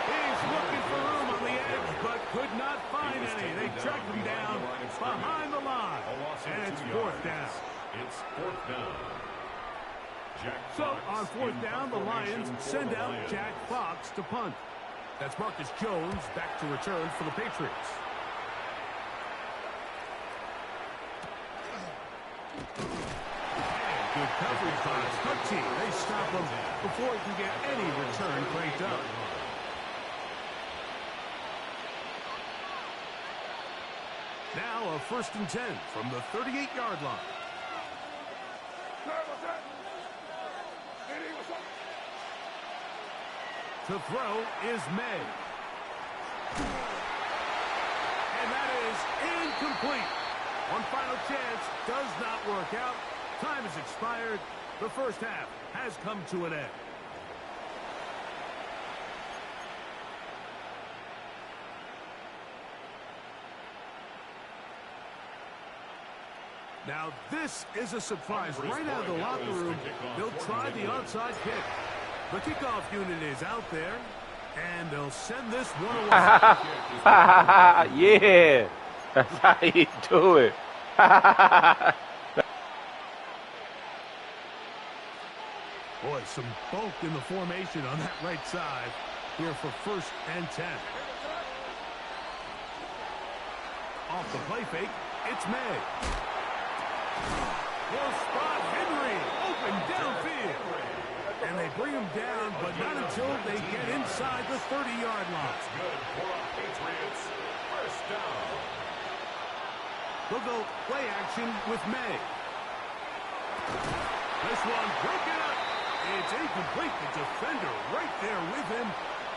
He's looking for room on the edge, but could not find any. They tracked him down behind the line. And it's fourth down. It's fourth down. So on fourth down, the Lions send out Jack Fox to punt. That's Marcus Jones back to return for the Patriots. And good coverage by his punt team. They stop him before he can get any return cranked up. Now a 1st and 10 from the 38-yard line. To throw is May. And that is incomplete. One final chance does not work out. Time has expired. The first half has come to an end. Now this is a surprise. Right out of the locker room, they'll try the onside kick. The kickoff unit is out there, and they'll send this one away. Yeah, that's how you do it. Boy, some bulk in the formation on that right side here for 1st and 10. Off the play fake, it's May. Will spot Henry, open downfield. And they bring him down, but not until they get inside the 30-yard line. Good for the Patriots. First down. They'll go play action with May. This one broken up. It's incomplete. The defender right there with him.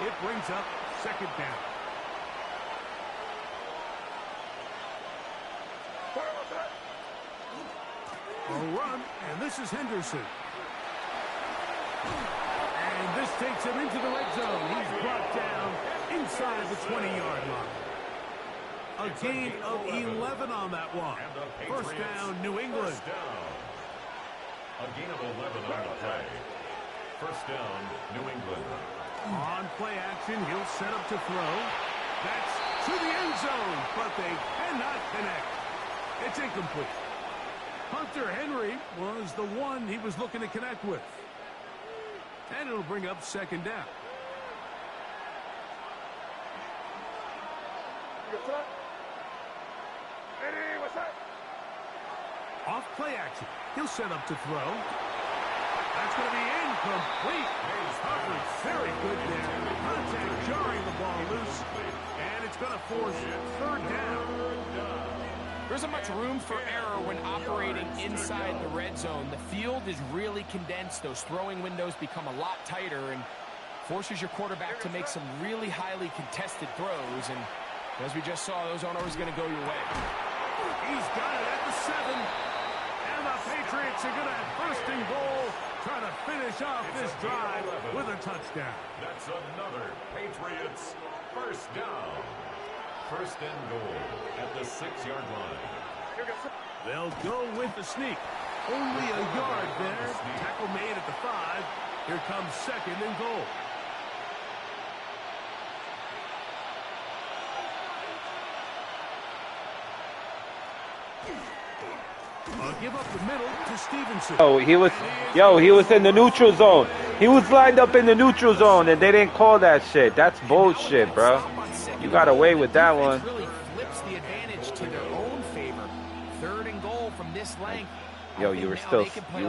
It brings up 2nd down. A run, and this is Henderson. And this takes him into the red zone. He's brought down inside the 20-yard line. A gain of 11 on that one. First down, New England. A gain of 11 on the play. First down, New England. On play action, he'll set up to throw. That's to the end zone, but they cannot connect. It's incomplete. Hunter Henry was the one he was looking to connect with. And it'll bring up 2nd down. Off play action. He'll set up to throw. That's going to be incomplete. Coverage very good there. Contact jarring the ball loose. And it's going to force 3rd down. There isn't much room for error when operating inside the red zone. The field is really condensed. Those throwing windows become a lot tighter and forces your quarterback to make some really highly contested throws. And as we just saw, those aren't always going to go your way. He's got it at the 7. And the Patriots are going to have 1st and goal, trying to finish off this drive with a touchdown. That's another Patriots first down. 1st and goal at the 6-yard line. They'll go with the sneak. Only a yard there. Tackle made at the 5. Here comes 2nd and goal. Give up the middle to Stevenson. Oh, he was in the neutral zone. He was lined up in the neutral zone, and they didn't call that shit. That's bullshit, bro. You got away with that one. Really flips the advantage to their own favor. 3rd and goal from this length. Yo, you were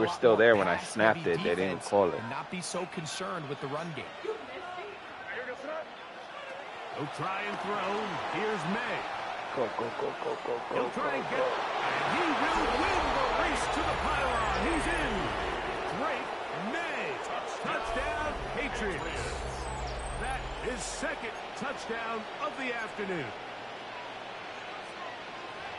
still there when I snapped it. They didn't call it. And not be so concerned with the run game. He'll try and throw. Here's May. Go. He'll try and get it. And he will win the race to the pylon. He's in. Great May. Touchdown, Patriots. That is 2nd touchdown of the afternoon.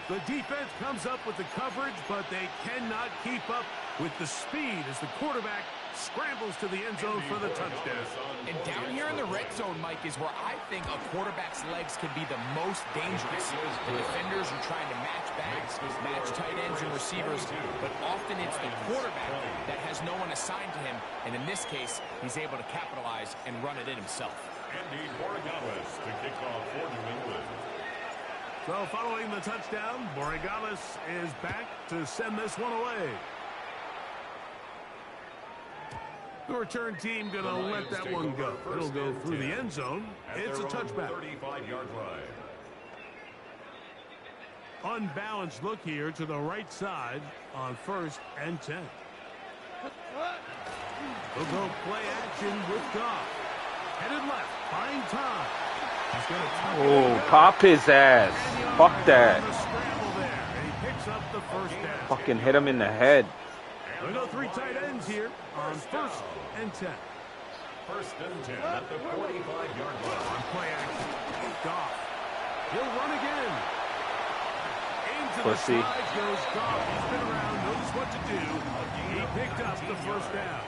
The defense comes up with the coverage, but they cannot keep up with the speed as the quarterback scrambles to the end zone for the touchdown. And down here in the red zone, Mike, is where I think a quarterback's legs can be the most dangerous. The defenders are trying to match backs, match tight ends and receivers, but often it's the quarterback that has no one assigned to him, and in this case, he's able to capitalize and run it in himself. Andy Borregales to kick off for New England. So following the touchdown, Borregales is back to send this one away. The return team going to let that one go. It'll go through the end zone. It's a touchback. 35-yard line. Unbalanced look here to the right side on 1st and 10. They'll go play action with Goff. Headed left, find time. He's going to Oh, pop his ass. Fuck that. And he picks up the first down. Fucking hit him in the head. We go 3 tight ends here on 1st and 10. 1st and 10 at the 45-yard line. On play action, Goff. He'll run again. Into Pussy. the side goes Goff. He's been around, knows what to do. He picked up the first down.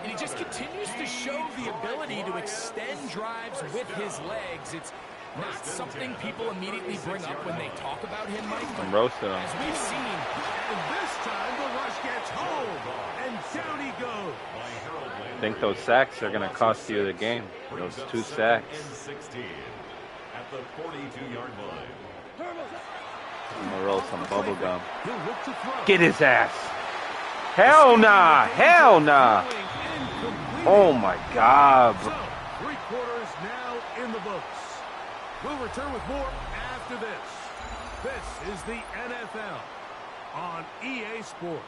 And he just continues to show the ability to extend drives with his legs. It's not something people immediately bring up when they talk about him, Mike. I'm roasting him. As we've seen, And this time the rush gets home. And down he goes. I think those sacks are going to cost you the game. Those 2 sacks. 16 at the 42-yard line. I'm going to roll some bubble gum. He'll look to throw. Get his ass. Hell nah. Hell nah. Oh my God. So, 3 quarters now in the books. We'll return with more after this. This is the NFL on EA Sports.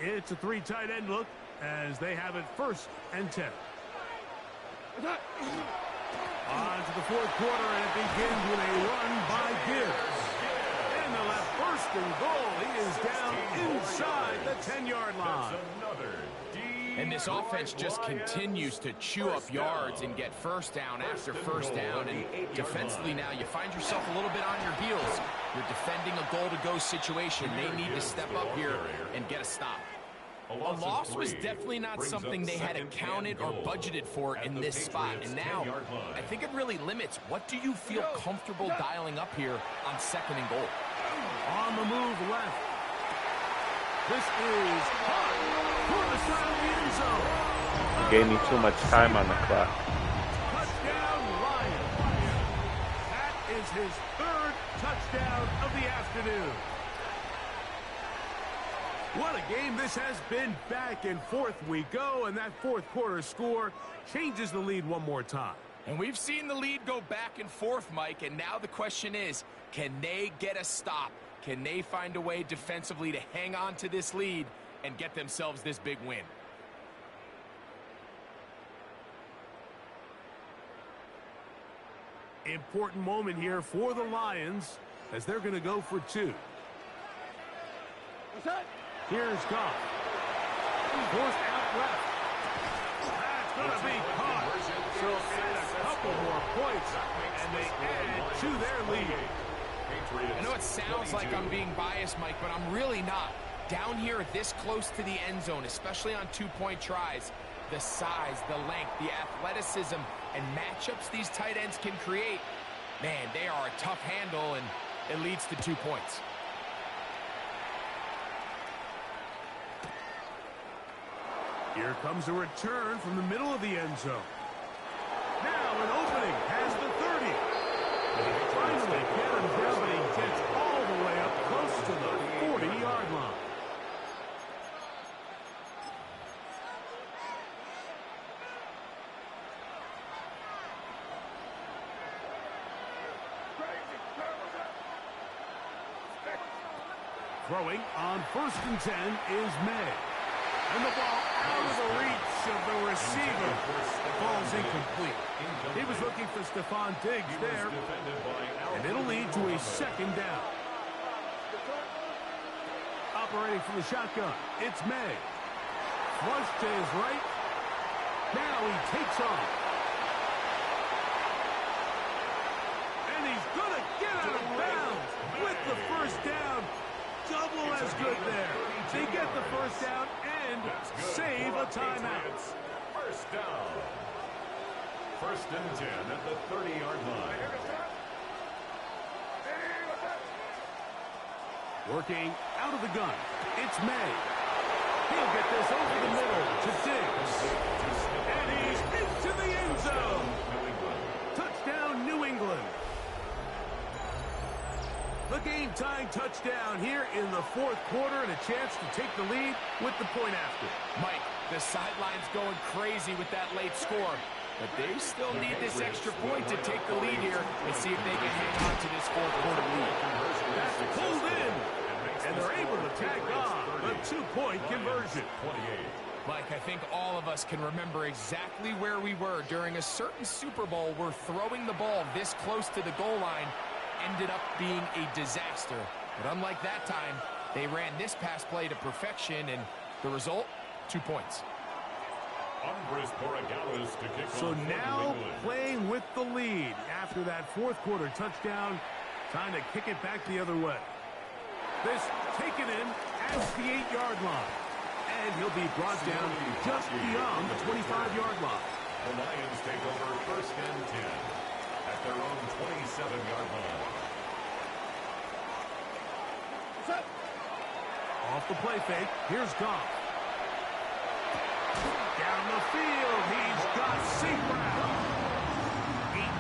It's a 3 tight end look as they have it 1st and 10. On to the 4th quarter, and it begins with a run by Gibbs. And the left 1st and goal. He is down inside the 10-yard line. and this offense just continues to chew up yards and get first down after first down. And defensively now, you find yourself a little bit on your heels. You're defending a goal-to-go situation. They need to step up here and get a stop. A loss was definitely not something they had accounted or budgeted for in this spot. And now, I think it really limits what do you feel comfortable dialing up here on 2nd and goal. On the move left. This is caught for the side of the end zone. Gave me too much time on the clock. Touchdown, Lions. That is his 3rd touchdown of the afternoon. What a game this has been. Back and forth we go, and that 4th quarter score changes the lead one more time. And we've seen the lead go back and forth, Mike, and now the question is, can they get a stop? Can they find a way defensively to hang on to this lead and get themselves this big win? Important moment here for the Lions as they're going to go for 2. Here's Goff. Forced out left. That's going to be caught. So add a couple more points, and they add to their lead. I know it sounds like I'm being biased, Mike, but I'm really not. Down here this close to the end zone, especially on 2-point tries, the size, the length, the athleticism, and matchups these tight ends can create, man, they are a tough handle, and it leads to 2 points. Here comes a return from the middle of the end zone. Now an opening past the 30. Finally get him down, but he gets all the way up close to the 40-yard line. Throwing on 1st and 10 is May. And the ball out of the reach of the receiver. The ball's incomplete. He was looking for Stephon Diggs there. And it'll lead to a 2nd down. Operating from the shotgun, it's May. Flush to his right. Now he takes off. And he's going to get out of bounds with the 1st down. double as good there. They get the first down and save a timeout. First down. First and 10 at the 30-yard line. Working out of the gun. It's May. He'll get this over the middle to Diggs. And he's into the end zone. Touchdown, New England. The game-tying touchdown here in the fourth quarter and a chance to take the lead with the point after. Mike, the sideline's going crazy with that late score. But they still need this extra point to take the lead here and see if they can hang on to this fourth quarter lead. That's pulled in. And they're able to tack on a two-point conversion. Mike, I think all of us can remember exactly where we were during a certain Super Bowl where throwing the ball this close to the goal line ended up being a disaster. But unlike that time, they ran this pass play to perfection, and the result, 2 points. So now playing with the lead after that fourth quarter touchdown, time to kick it back the other way. This taken in at the 8-yard line. And he'll be brought down just beyond the 25-yard line. The Lions take over first and 10 at their own 27-yard line. Off the play fake, here's Goff. Down the field, he's got St. Brown.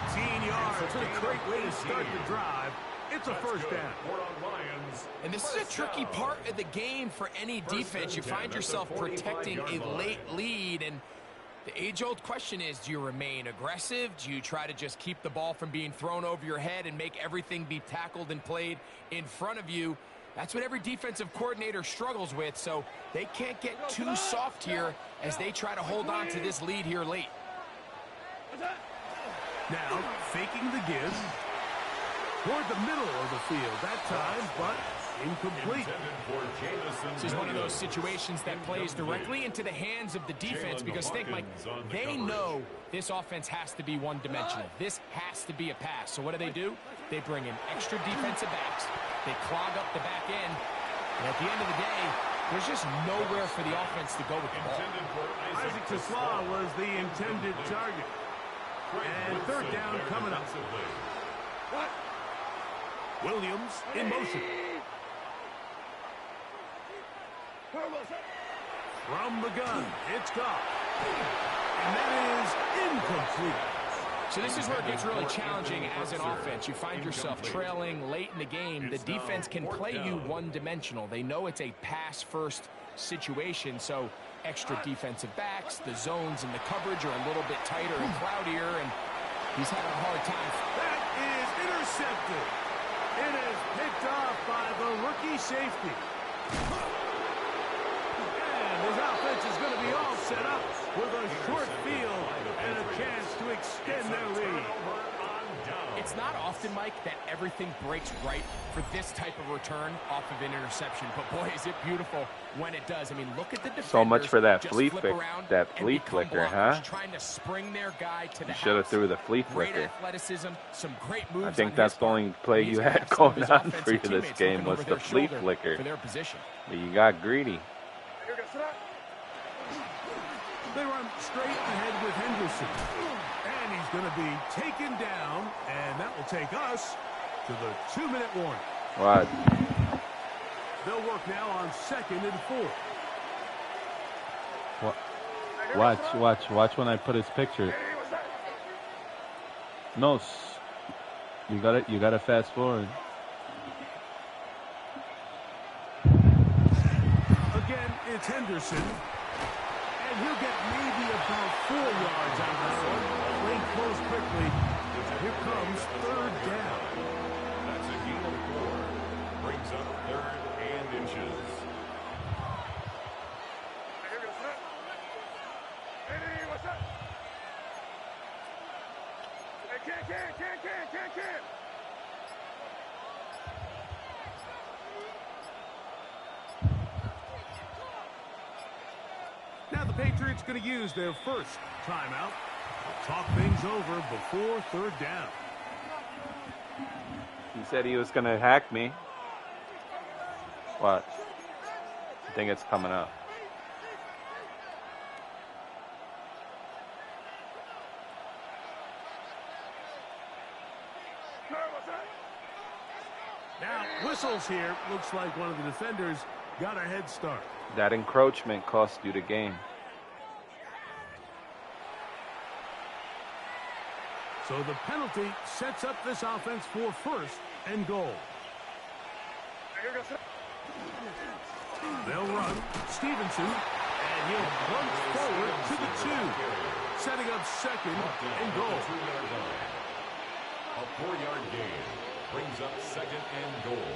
18 yards, a great way to start the drive. It's a first down. And this is a tricky part of the game for any defense. You find yourself protecting a late lead, and the age-old question is, do you remain aggressive? Do you try to just keep the ball from being thrown over your head and make everything be tackled and played in front of you? That's what every defensive coordinator struggles with, so they can't get too soft here as they try to hold on to this lead here late. Now, faking the give. Toward the middle of the field that time, but incomplete. This is one of those situations that plays directly into the hands of the defense because, think, Mike, they know this offense has to be one-dimensional. This has to be a pass. So what do? They bring in extra defensive backs. They clog up the back end. And at the end of the day, there's just nowhere for the offense to go with the ball. Isaac Tesla was the intended target. And third down coming up. Williams in motion. From the gun, it's Goff. And that is incomplete. So this is where it gets really challenging as an offense. You find yourself trailing late in the game. The defense can play you one-dimensional. They know it's a pass-first situation, so extra defensive backs, the zones and the coverage are a little bit tighter and cloudier, and he's having a hard time. That is intercepted. It is picked off by the rookie safety. And his offense is going to be all set up with a short field and a chance to extend their lead. It's not often, Mike, that everything breaks right for this type of return off of an interception. But, boy, is it beautiful when it does. I mean, look at the defenders. So much for that flea flicker, huh? Trying to spring their guy to the house. Should have threw the flea flicker. Great athleticism, some great moves. I think that's the only play you had going on for you this game was the flea flicker. For their position. But you got greedy. They run straight ahead with Henderson. And he's going to be taken down, and that will take us to the 2-minute warning. What? They'll work now on 2nd and 4. Watch when I put his picture. No, you gotta fast forward. Again, it's Henderson. And he'll get maybe about 4 yards out of that one. Playing close quickly. Here comes third down. That's a gain of 4. Brings up 3rd and inches. Now the Patriots going to use their first timeout. Talk things over before third down. He said he was going to hack me. Watch. I think it's coming up. Now, whistles here. Looks like one of the defenders got a head start. That encroachment cost you the game. So the penalty sets up this offense for first and goal. They'll run. Stevenson, and he'll plunge forward to the 2. Setting up second and goal. A 4-yard gain brings up second and goal.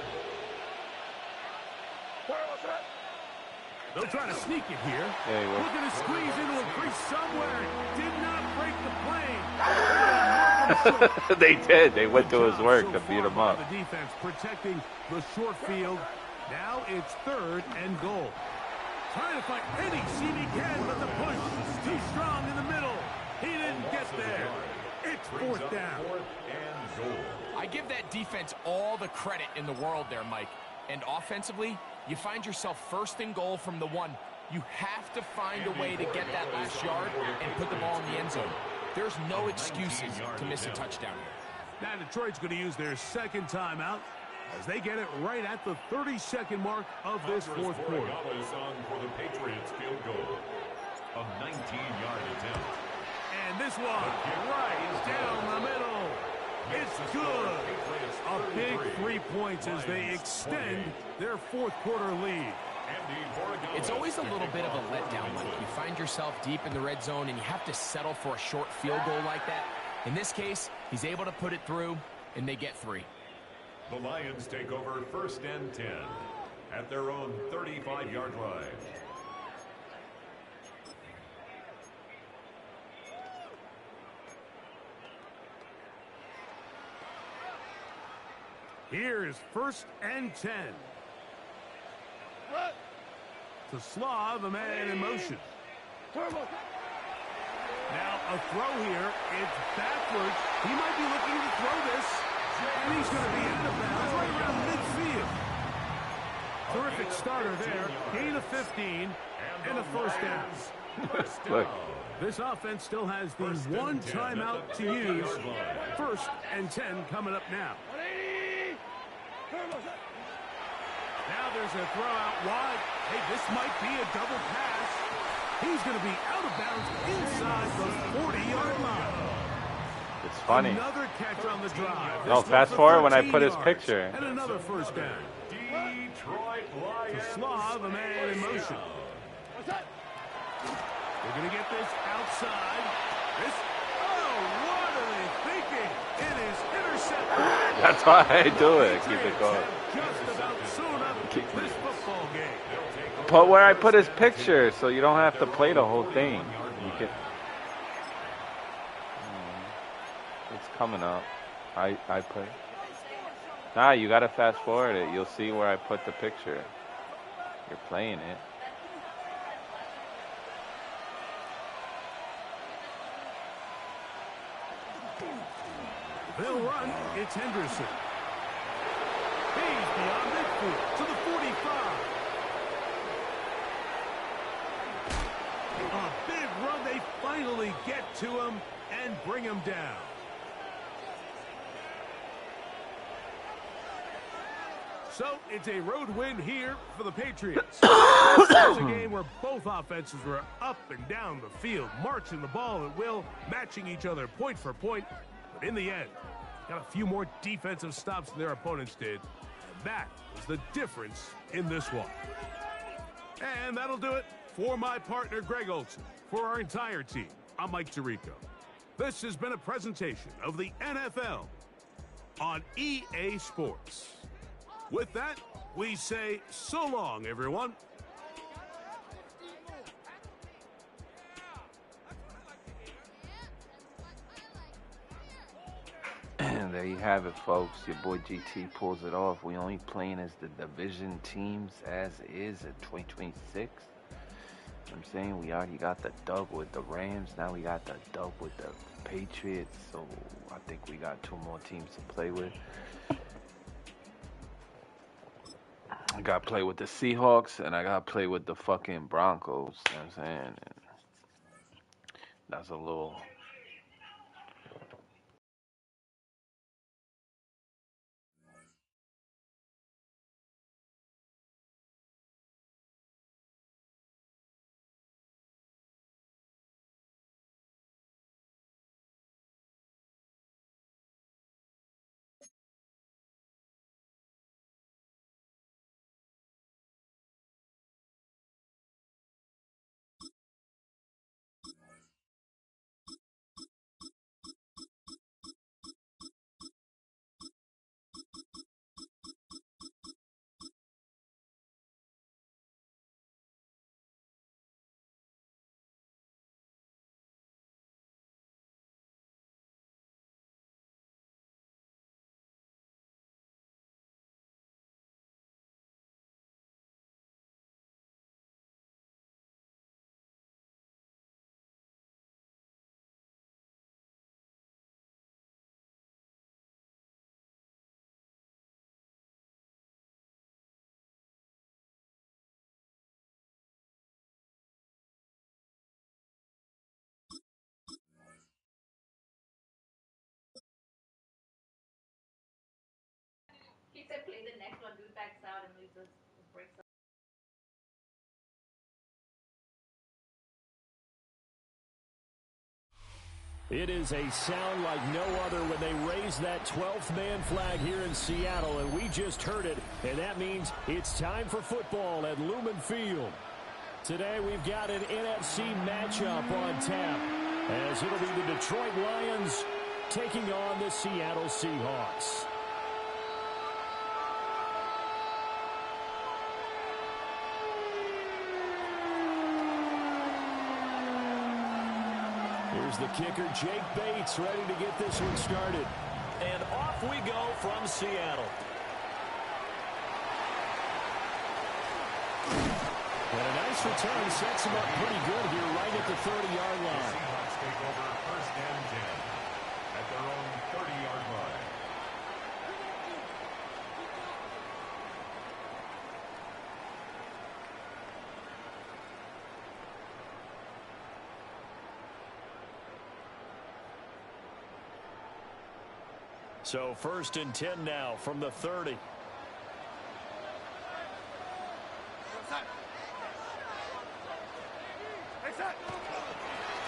They'll try to sneak it here. Yeah, he will. Looking to squeeze into a crease somewhere. Did not break the plane. They did. They went to his work So to beat far him up. by the defense protecting the short field. Now it's third and goal. Trying to find any seam he can, but the push is too strong in the middle. He didn't get there. It's fourth down. Fourth and goal. I give that defense all the credit in the world there, Mike. And offensively, you find yourself first and goal from the 1. You have to find a way to get that last yard and put the ball in the end zone. There's no excuses to miss a touchdown here. Now Detroit's going to use their second timeout as they get it right at the 32nd mark of this fourth quarter. For the Patriots field goal. A 19-yard attempt. And this one right down the middle. It's good. A big 3 points as they extend their fourth quarter lead. It's always a little bit of a letdown, Mike. You find yourself deep in the red zone and you have to settle for a short field goal like that. In this case, he's able to put it through, and they get 3. The Lions take over first and 10 at their own 35-yard line. Here's first and 10. To Slaw, the man in motion. Now a throw here. It's backwards. He might be looking to throw this. And he's going to be out of bounds right around midfield. Terrific starter there. Gain of 15 and a first down. Look. This offense still has the one timeout to use. First and 10 coming up now. Now there's a throw out wide. Hey, this might be a double pass. He's going to be out of bounds inside the 40-yard line. It's funny. Another catch on the drive. No, fast forward when I put his picture. And another first down. Detroit Lions. To Slaw, the man in motion. They're going to get this outside. This, oh, what are they thinking? It is intercepted. That's why I do it. Keep it going. Just about sewn up this football game. Put where I put his picture so you don't have to play the whole thing. You can. It's coming up. I put. Nah, you gotta fast forward it. You'll see where I put the picture. You're playing it. They'll run. It's Henderson. He's beyond midfield to the 45. A big run. They finally get to him and bring him down. So it's a road win here for the Patriots. This was a game where both offenses were up and down the field, marching the ball at will, matching each other point for point. But in the end, got a few more defensive stops than their opponents did. And that was the difference in this one. And that'll do it for my partner, Greg Olson. For our entire team, I'm Mike Tirico. This has been a presentation of the NFL on EA Sports. With that, we say so long, everyone. And there you have it, folks. Your boy GT pulls it off. We only playing as the division teams as is in 2026. I'm saying we already got the dub with the Rams. Now we got the dub with the Patriots. So I think we got 2 more teams to play with. I got to play with the Seahawks, and I got to play with the fucking Broncos. You know what I'm saying? And that's a little... He said play the next one, dude backs out and leaves us breaks up. It is a sound like no other when they raise that 12th man flag here in Seattle, and we just heard it, and that means it's time for football at Lumen Field. Today we've got an NFC matchup on tap, as it'll be the Detroit Lions taking on the Seattle Seahawks. Here's the kicker, Jake Bates, ready to get this one started. And off we go from Seattle. And a nice return sets him up pretty good here right at the 30-yard line. The Seahawks take over 1st and 10 at their own 30-yard line. So 1st and 10 now from the 30.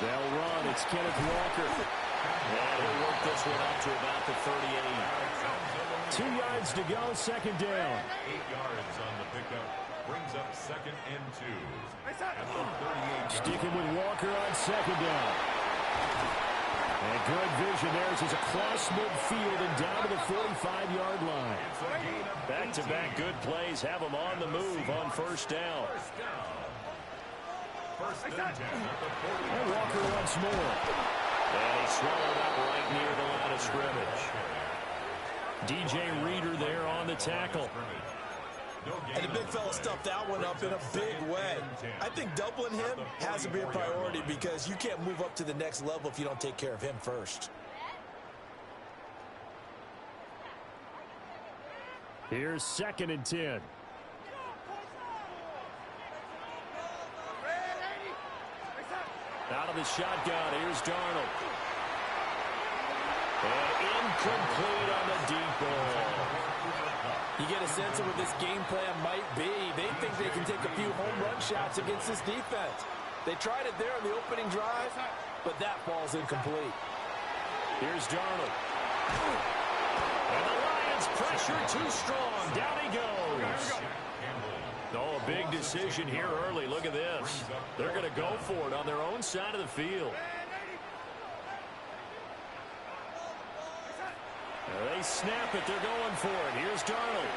They'll run. It's Kenneth Walker. And he'll work this one up to about the 38. 2 yards to go, 2nd down. 8 yards on the pickup. Brings up 2nd and 2. At the 38. Sticking with Walker on 2nd down. And good vision there as he's across midfield and down to the 45-yard line. Back-to-back good plays have him on the move on 1st down. 1st and 10 at the 40. And Walker once more. And he swallowed up right near the line of scrimmage. DJ Reader there on the tackle. And the big fella stuffed that one up in a big way. I think doubling him has to be a priority because you can't move up to the next level if you don't take care of him first. Here's 2nd and 10. Out of the shotgun, here's Darnold. And incomplete on the deep ball. You get a sense of what this game plan might be. They think they can take a few home run shots against this defense. They tried it there on the opening drive, but that ball's incomplete. Here's Darnold. And the Lions pressure too strong. Down he goes. Oh, a big decision here early. Look at this. They're going to go for it on their own side of the field. They snap it. They're going for it. Here's Darnold.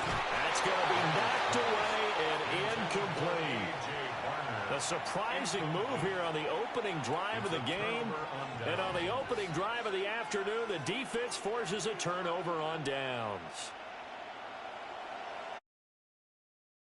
That's going to be knocked away and incomplete. A surprising move here on the opening drive of the game. And on the opening drive of the afternoon, the defense forces a turnover on downs.